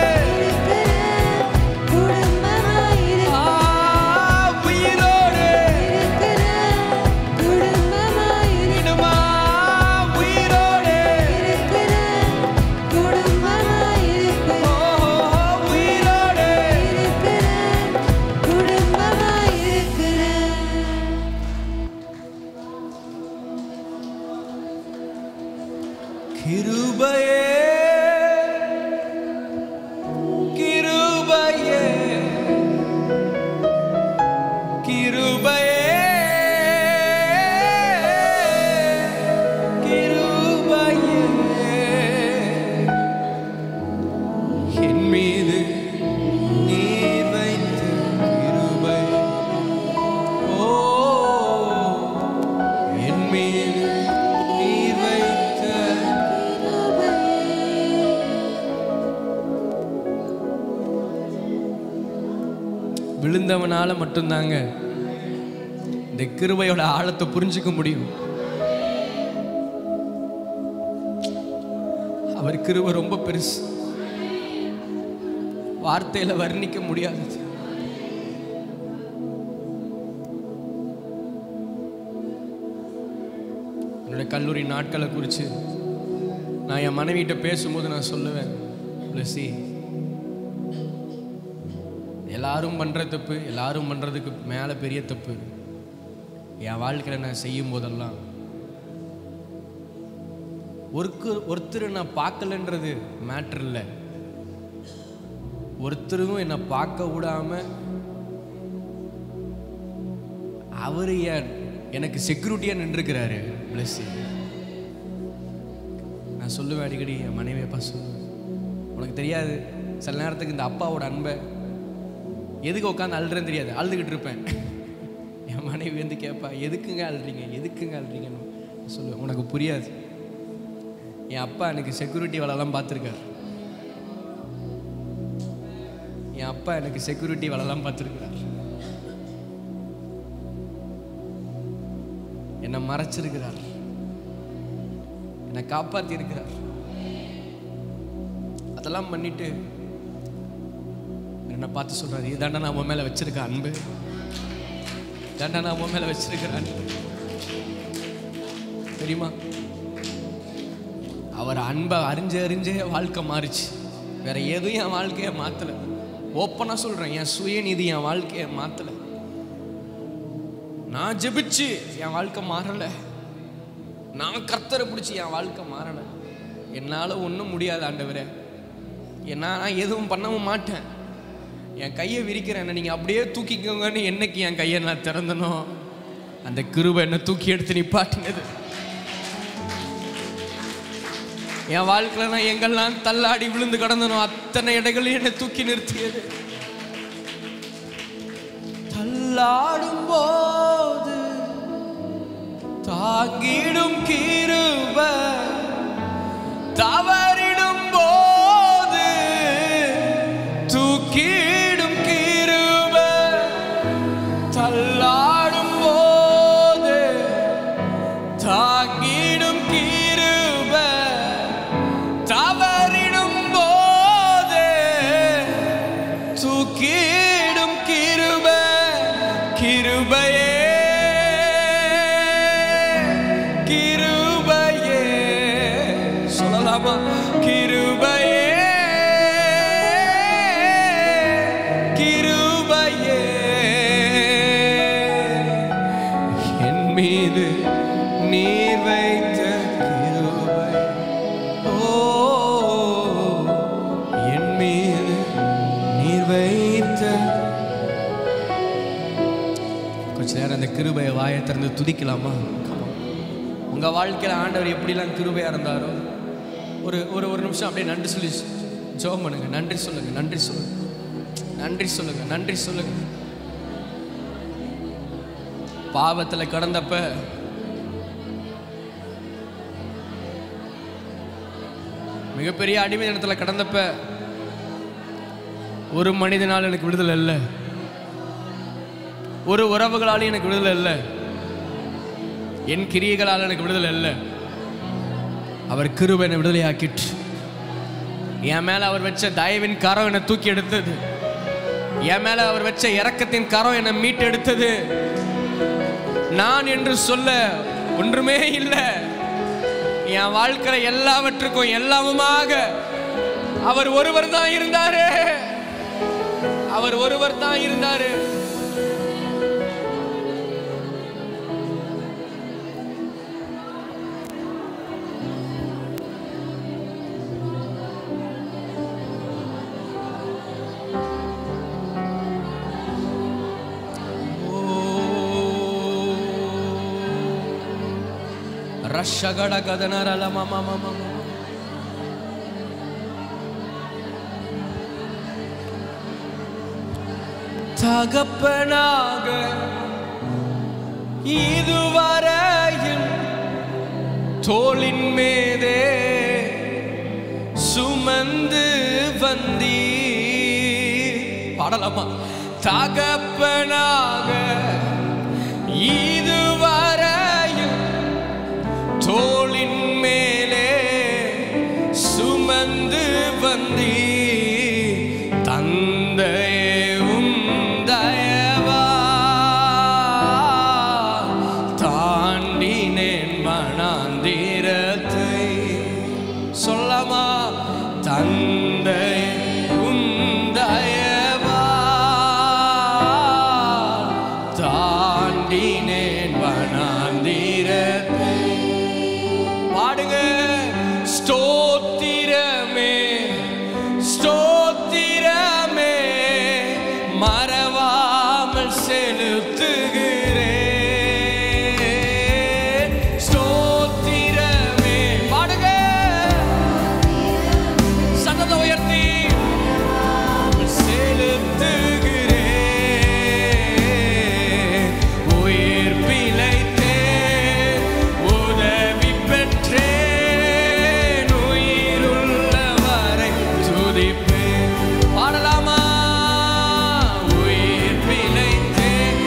உயிரோடு இனிமா உயிரோடு உயிரோடு கிருபையே கிருபையே கிருபையே கிருபையே என் மீது நீர் வைத்த கிருபை, ஓ என் மீது நீர் வைத்த விழுந்தவனால மட்டும்தாங்க இந்த கிருபையோட ஆழத்தை புரிஞ்சுக்க முடியும். அவர் கிருபை ரொம்ப பெருசு, வார்த்தையில வர்ணிக்க முடியாதது. என்னுடைய கல்லூரி நாட்களை குறித்து நான் என் மனைவிட்ட பேசும்போது நான் சொல்லுவேன், லூசி, எல்லாரும் பண்ற தப்பு, எல்லாரும் பண்றதுக்கு மேல பெரிய தப்பு என் வாழ்க்கையில் நான் செய்யும் போதெல்லாம் ஒருத்தர் நான் பார்க்கலன்றது மேட்டர் இல்லை, ஒருத்தரும் என்னை பார்க்க விடாம அவரு எனக்கு செக்யூரிட்டியா நின்றுக்கிறாரு. நான் சொல்லுவேன் அடிக்கடி என் மனைவியப்பா சொல்லுவேன், உனக்கு தெரியாது சில நேரத்துக்கு இந்த அப்பாவோட அன்பை எதுக்கு உட்காந்து அழுறேன்னு தெரியாது, அழுதுகிட்டு இருப்பேன். என் மனைவி வந்து கேட்பா, எதுக்குங்க அழுறீங்க, எதுக்குங்க அழுறீங்கன்னு சொல்லுவேன், உனக்கு புரியாது, என் அப்பா எனக்கு செக்யூரிட்டி வேலைலாம் பார்த்துருக்காரு, என் அப்பா எனக்கு செக்யூரிட்டி வேலைலாம் பார்த்துருக்கார், என்னை மறைச்சிருக்கிறார், என்னை காப்பாற்றி இருக்கிறார். அதெல்லாம் பண்ணிட்டு என்னை பார்த்து சொல்றாரு, இதாண்டா நான் உன் மேல வச்சிருக்க அன்பு, இதாண்டா நான் உன் மேல வச்சிருக்கிற அன்பு தெரியுமா? அவர் அன்பை அறிஞ்சே வாழ்க்கை மாறிச்சு. வேற எதுவும் என் வாழ்க்கையை மாத்தல. ஓப்பனா சொல்றேன், என் சுயநீதி என் வாழ்க்கையை மாத்தல. நான் ஜெபிச்சு என் வாழ்க்கை மாறல, நான் கர்த்தரை பிடிச்சி என் வாழ்க்கை மாறல. என்னால ஒன்றும் முடியாது ஆண்டவரே, நான் எதுவும் பண்ணவும் மாட்டேன். என் கையை விரிக்கிறேன், நீங்க அப்படியே தூக்கிக்கோங்கன்னு என்னைக்கு என் கையை நான் திறந்தனோ அந்த கிருபை என்னை தூக்கி எடுத்து நிப்பாட்டினது. என் வாழ்க்கையில நான் எங்கெல்லாம் தள்ளாடி விழுந்து கடந்தனோ அத்தனை இடங்களையும் என்னை தூக்கி நிறுத்தியது. தள்ளாடும் போது தாங்கிடும் கிருபை, தவறிடும் போது தூக்கிடும் கிருபை, தள்ளாடும் போது தாங்கிடும் கிருபை, தவறிடும் போது தூக்கிடும் கிருபை. கிருபையே கிருபையே சொல்லலாமா? கிருபையே கிருபையே என் மீது நீர் வைத்த கிருபை, ஓ என் மீது நீர் வைத்த. கொஞ்ச நேரம் அந்த கிருபையை வாயை திறந்து துதிக்கலாமா? உங்க வாழ்க்கையில ஆண்டவர் எப்படிலாம் கிருபையா இருந்தாரோ ஒரு ஒரு ஒரு நிமிஷம் அப்படியே நன்றி சொல்லி ஜெபம் பண்ணுங்க. நன்றி சொல்லுங்க, நன்றி சொல்லுங்க, நன்றி சொல்லுங்க, நன்றி சொல்லுங்க. பாவத்துல கடந்தப்ப மிகப்பெரிய அடிமை இடத்துல கடந்தப்ப ஒரு மனிதனால் எனக்கு விடுதலை இல்லை, ஒரு உறவுகளாலும் எனக்கு விடுதலை இல்லை, என் கிரியைகளால் எனக்கு விடுதலை இல்லை. அவர் கிருபை என்னை விடுதலையாக்கிட்டு என் மேல அவர் வச்ச தயவின் கரம் என்னை தூக்கி எடுத்தது. என் மேல அவர் வச்ச இரக்கத்தின் கரம் என்னை மீட்டு எடுத்தது. நான் என்று சொல்ல ஒன்றுமே இல்லை. என் வாழ்க்கையில எல்லாவற்றுக்கும் எல்லாமுமாக அவர் ஒருவர் தான் இருந்தாரு. அவர் ஒருவர் தான் இருந்தாரு. ரஷகட கதனரல மம மம தகப்பனாக இதுவரையில் தோளின் மேதே சுமந்து வந்தீ. பாடலாமா? தகப்பனாக இதுவரையில் தோளின் மேலே சுமந்து வந்தீ. தந்தையும் தயவா தாண்டினேன் மனாந்திரத்தை. சொல்லமா? தந்தையும் தயவா தாண்டினேன் மனாந்திரத்தை. பாடுங்க. ஸ்தோத்திரமே ஸ்தோத்திரமே மறவாமல் செலுத்துகிறேன். ஸ்தோத்திரமே. பாடுங்க. சத்தத்தை உயர்த்தி செலுத்துகிறேன். உயிர் பிழைத்தேன், உதவி பெற்றேன், உயிருள்ளவரை துதிப்பேன். பாடலாமா? உயிர் பிழைத்தேன்,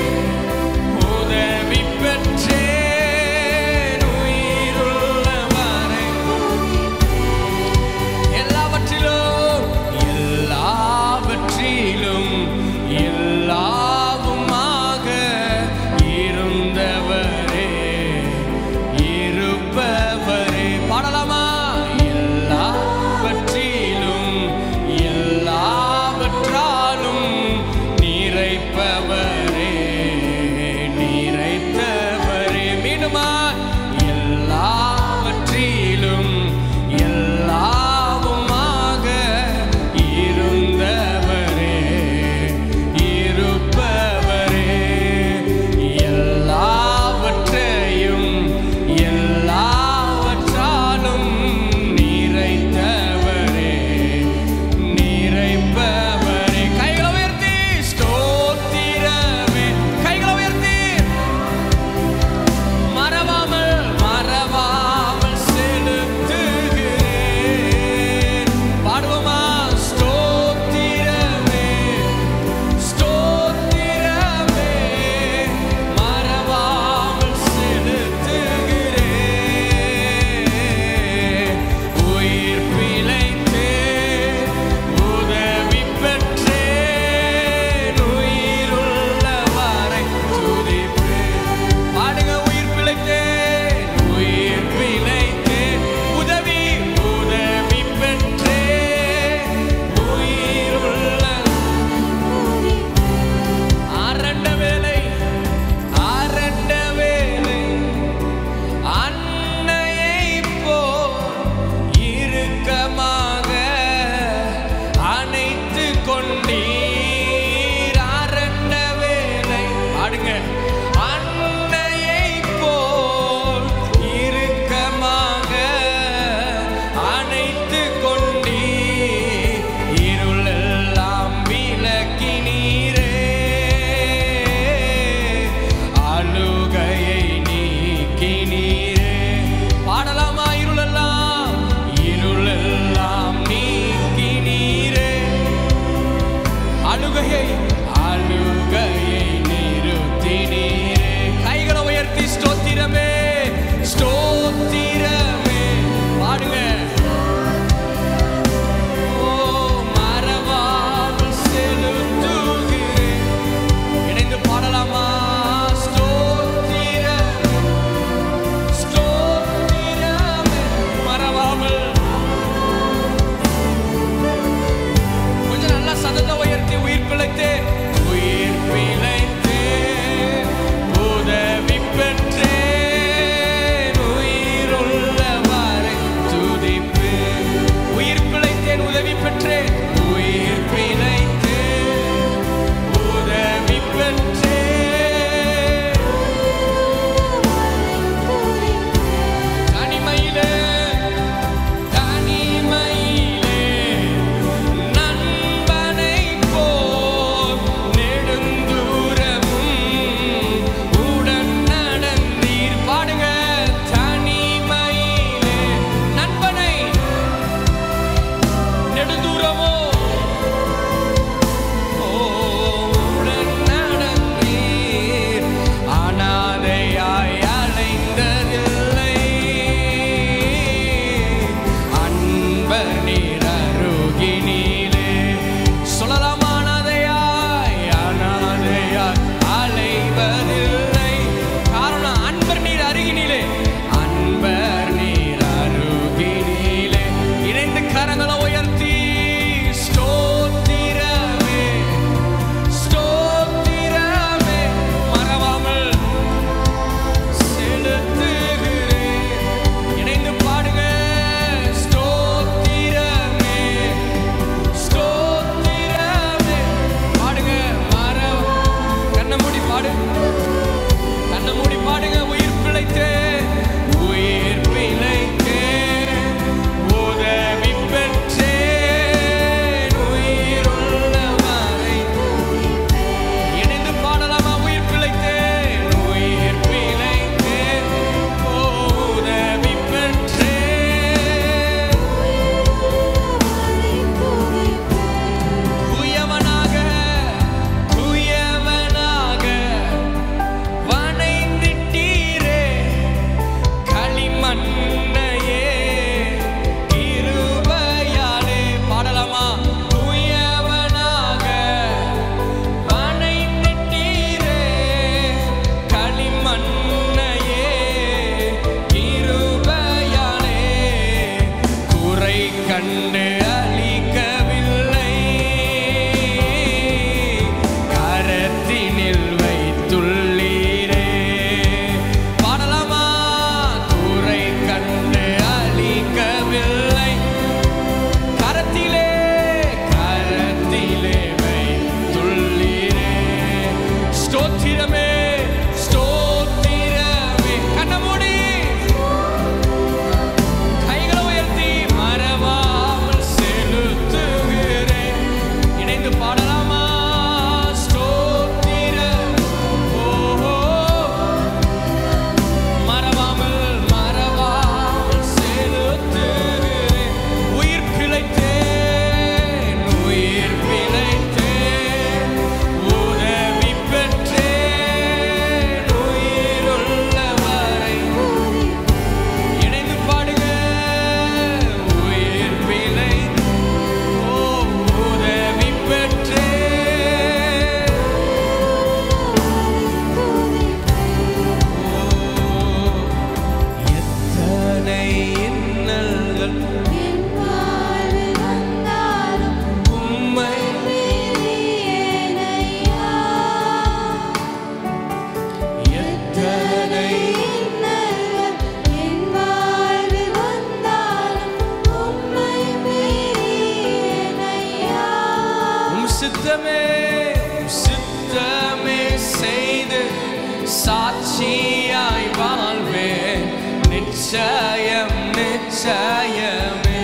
சாட்சியாய் வாழ்வேன் நிச்சயம் நிச்சயமே.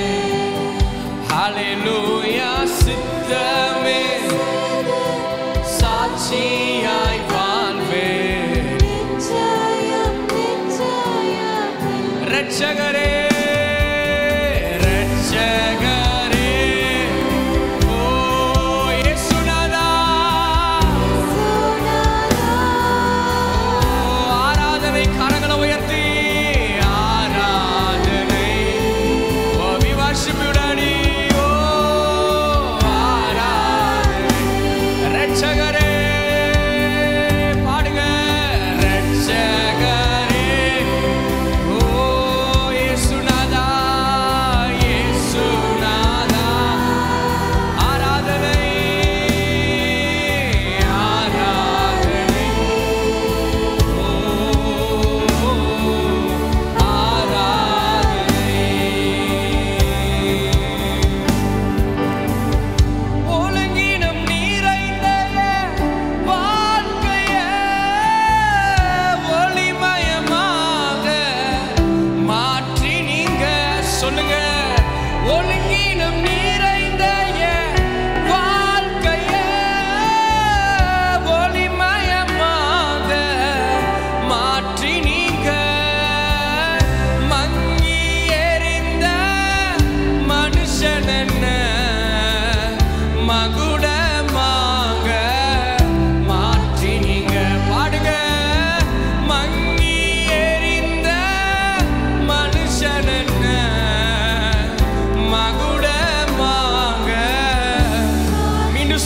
ஹல்லேலூயா சித்தமே சாட்சியாய் வாழ்வேன் நிச்சயம் நிச்சயமே. ரட்சகரே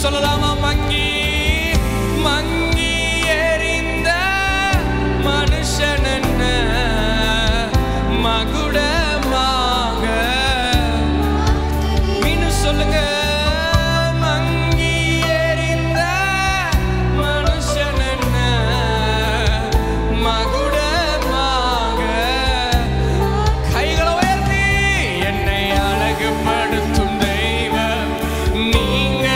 சொல்லலாமா? மங்கி மங்கி எறிந்த மனுஷன் என்ன மகுடமாக. மீண்டும் சொல்லுங்க. மங்கி எறிந்த மனுஷன் என்ன மகுடமாக. கைகளை உயர்த்தி என்னை அழகுபடுத்தும் தெய்வம் நீங்க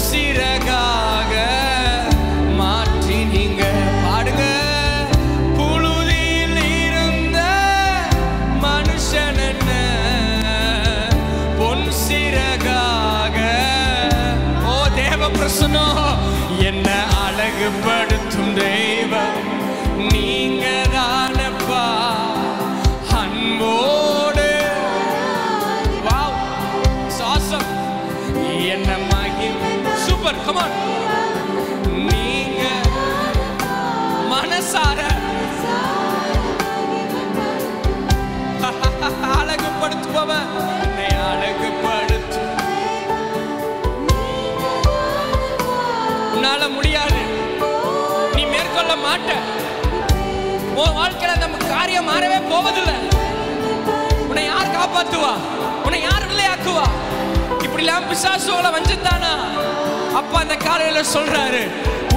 சிறகாக மாற்றி நீங்க பாடுங்க. புழுதியில் இருந்த மனுஷன் என்ன பொன் சிறகாக. ஓ தேவ பிரசன்னம் என்ன அழகுபடுத்தும் தெய்வம் நீங்க தானப்பா. அன்போடு வாவ் சாசம் என்ன சூப்பர். come on. நீங்க மனசார அழகுபடுத்துபவ என்னை அழகுபடுத்து. உன்னால முடியாது, நீ மேற்கொள்ள மாட்ட. உன் வாழ்க்கையில நம்ம காரியம் மாறவே போவதில்லை. உன்னை யார் காப்பாத்துவா? உன்னை யார் விளையாக்குவா? இப்படிலாம் பிசாசுகளை வஞ்சித்தானா? அப்பா அந்த காலையில சொல்றாரு,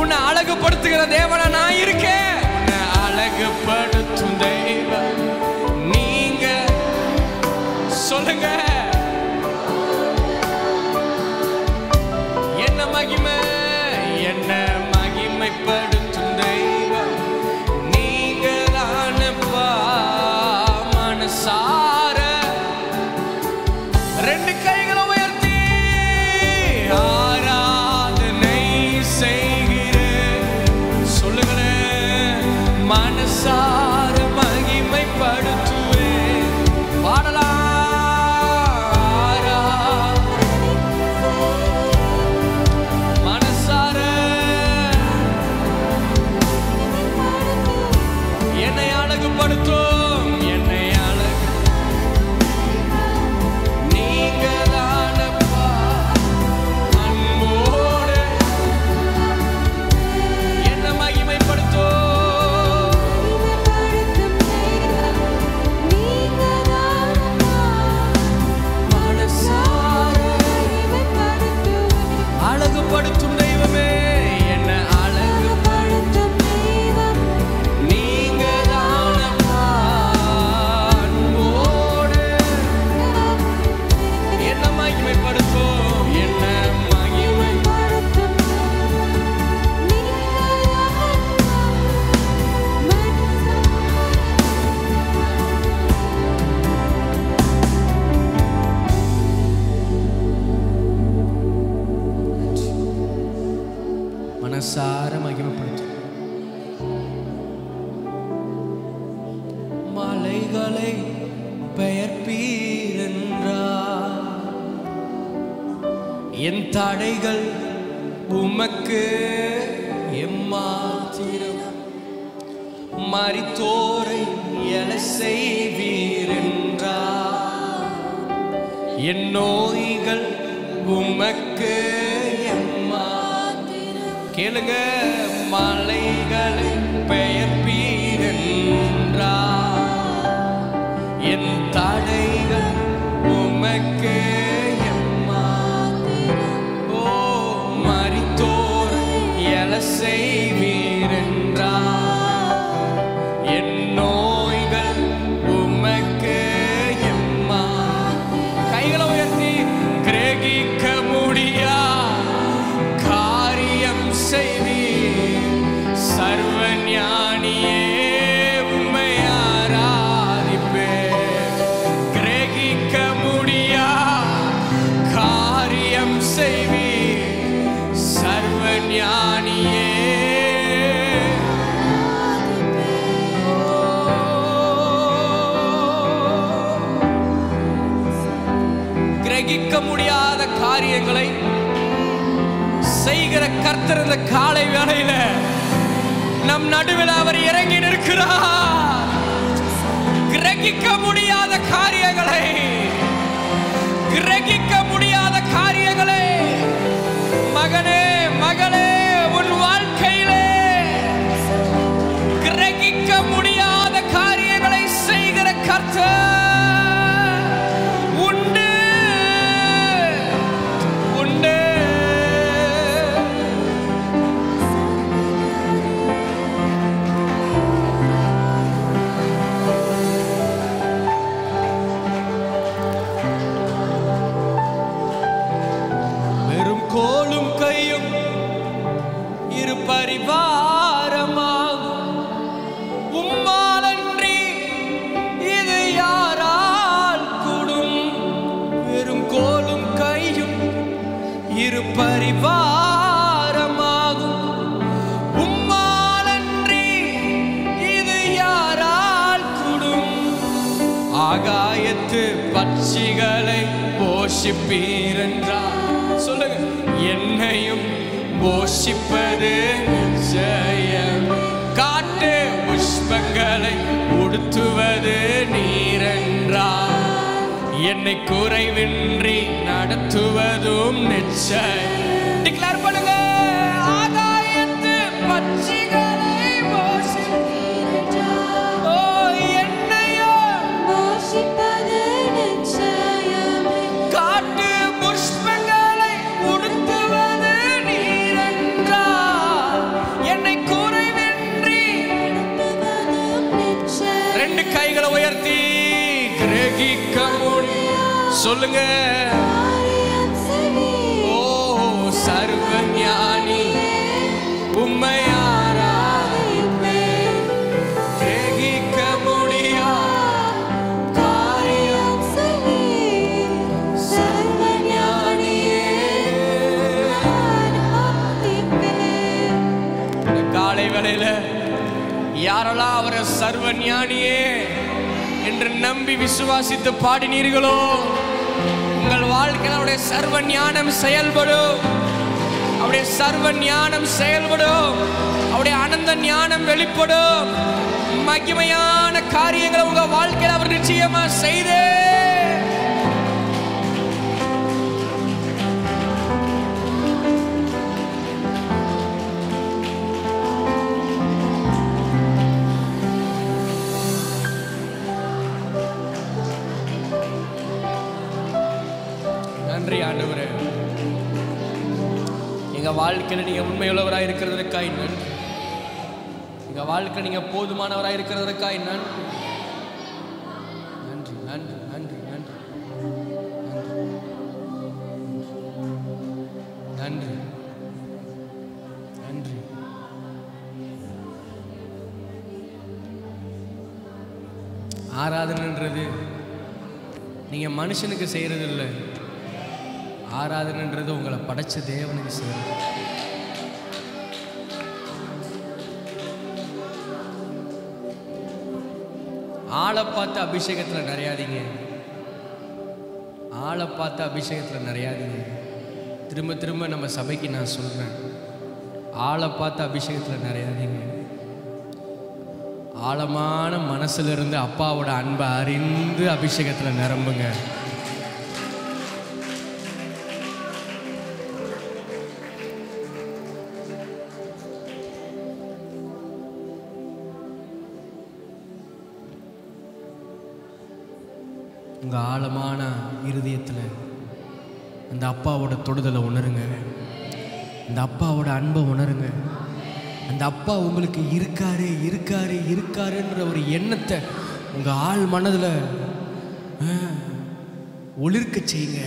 உன்னை அழகுபடுத்துகிற தேவனா நான் இருக்கேன். உன்னை அழகுபடுத்தும் தெய்வம் நீங்க சொல்லுங்க. என்ன மகிமை, என்ன மகிமைப்படுத்தும் தெய்வம் நீங்க மனசார மகிமைப்படுத்துவேன். பாடலாம். மனசார என்னை அழகுபடுத்தும், என்னை அழகு நீங்க தானப்பா. அன்போடு என்ன மகிமைப்படுத்தும். அழகுபடுத்தும் தெய்வமே, என்ன அழகுபடுத்தும் தெய்வம் நீங்க தானப்பா. அன்போடு என்ன மகிமைப்படுத்தும், என்ன மகிமைப்படுத்தும். மனசார மகிமைப்படுத்தும். மலைகளை பெயர்ப்பீரென்றார், என் தடைகள் உமக்கு எம்மாத்திரம். மரித்தோரை எழ செய்வீரென்றார், என் நோய்கள் உமக்கு கேளுங்க. மலைகளை பெயர்ப்பீரென்றார், என் தடைகள் உமக்கு எம்மாத்திரம். ஓ மரித்தோர் எழ செய்வீரென்றார், என் நோய்கள் உமக்கு எம்மாத்திரம். கைகளை உயர்த்தி கிரகிக்க முடியா சர்வ ஞானியே உம்மை ஆராதிப்பேன். கிரகிக்க முடியா காரியம் செய்வீர், சர்வ ஞானியே. கிரகிக்க முடியாத காரியங்களை செய்கிற கர்த்தர் இந்த காலை வேளையில நம் நடுவில் அவர் இறங்கி நிற்கிறார். கிரகிக்க முடியாத காரியங்களை, கிரகிக்க முடியாத காரியங்களை மகனே மகளே உன் வாழ்க்கையிலே கிரகிக்க முடியாத காரியங்களை செய்கிற கர்த்தர் உண்டு உண்டு. கோலும் கையும் இரு பரிவாரமாகும், உம்மாலன்றி இது யாரால் கூடும். வெறும் கோலும் கையும் இரு பரிவாரமாகும், உம்மாலன்றி இது யாரால் கூடும். ஆகாயத்து பட்சிகளை போஷிப்பீரென்றார். சொல்லுங்க. என்னையும் போஷிப்பது நிச்சயம். காட்டு புஷ்பங்களை உடுத்துவது நீரென்றார், என்னை குறைவின்றி நடத்துவதும் நிச்சயம். டிக்ளேர் பண்ணுங்க. ஆகாயத்து பட்சிகளை போஷிப்பீரென்றார், ஓ என்னையும் போஷிப்பது நிச்சயம். காட்டு புஷ்பங்களை உடுத்துவது நீரென்றார், என்னை குறைவின்றி நடத்துவதும் நிச்சயம். ரெண்டு கைகளை உயர்த்தி கிரகிக்க முடியும் சொல்லுங்க. ஓ சர்வ ஞானி உம்மை ஆராதிப்பேன். கிரகிக்க முடியா காரியம் சர்வ ஞானியே. காலை வேளையில யாரெல்லாம் அவரை சர்வ ஞானியே என்று நம்பி விசுவாசித்து பாடினீர்களோ, உங்கள் வாழ்க்கையில் அவருடைய சர்வ ஞானம் செயல்படும். அவருடைய சர்வ ஞானம் செயல்படும். அவருடைய ஆனந்த ஞானம் வெளிப்படும். மகிமையான காரியங்களை உங்க வாழ்க்கையில் அவர் நிச்சயமா செய்தே. நன்றி ஆண்டவரே, எங்க வாழ்க்கையில் நீங்க உண்மையுள்ளவராய் இருக்கிறதற்காய் நன்றி. எங்க வாழ்க்கை நீங்க போதுமானவராய் இருக்கிறதற்காய் நன்றி. நன்றி நன்றி நன்றி நன்றி நன்றி நன்றி. ஆராதனைன்றது நீங்க மனுஷனுக்கு செய்யறது இல்லை. ஆராதனைன்றது உங்களை படைச்ச தேவனுக்கு செய்யறது. ஆளை பார்த்து அபிஷேகத்தில் நிறையாதீங்க. ஆளை பார்த்து அபிஷேகத்தில் நிறையாதீங்க. திரும்ப திரும்ப நம்ம சபைக்கு நான் சொல்றேன், ஆளை பார்த்து அபிஷேகத்தில் நிறையாதீங்க. ஆழமான மனசுல இருந்து அப்பாவோட அன்பை அறிந்து அபிஷேகத்தில் நிரம்புங்க. உங்க ஆழமான இருதயத்தில் அந்த அப்பாவோட தொடுதலை உணருங்க. அந்த அப்பாவோட அன்பை உணருங்க. அந்த அப்பா உங்களுக்கு இருக்காரு இருக்காரு இருக்காருன்ற ஒரு எண்ணத்தை உங்க ஆள் மனதில் ஒளிர்க்க செய்யுங்க.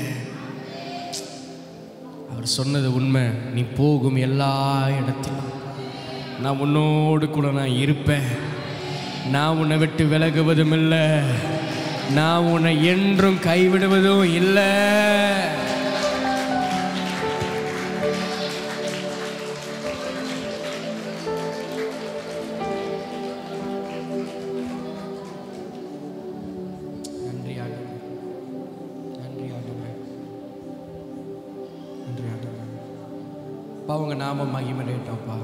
அவர் சொன்னது உண்மை. நீ போகும் எல்லா இடத்திலும் நான் உன்னோடு கூட நான் இருப்பேன். நான் உன்னை விட்டு விலகுவதும் இல்லை. நான் உன்னை என்றும் கைவிடுவதும் இல்லை. நன்றி ஆண்டவரே, நன்றி ஆண்டவரே, நன்றி ஆண்டவரே. அப்பா உங்க நாம மகிமையடையட்டும்ப்பா.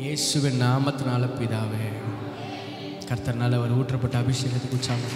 இயேசுவின் நாமத்தினால பிதாவே. கர்த்தர்னால அவர் ஊற்றப்பட்ட அபிஷேகத்துக்கு உற்சாகம்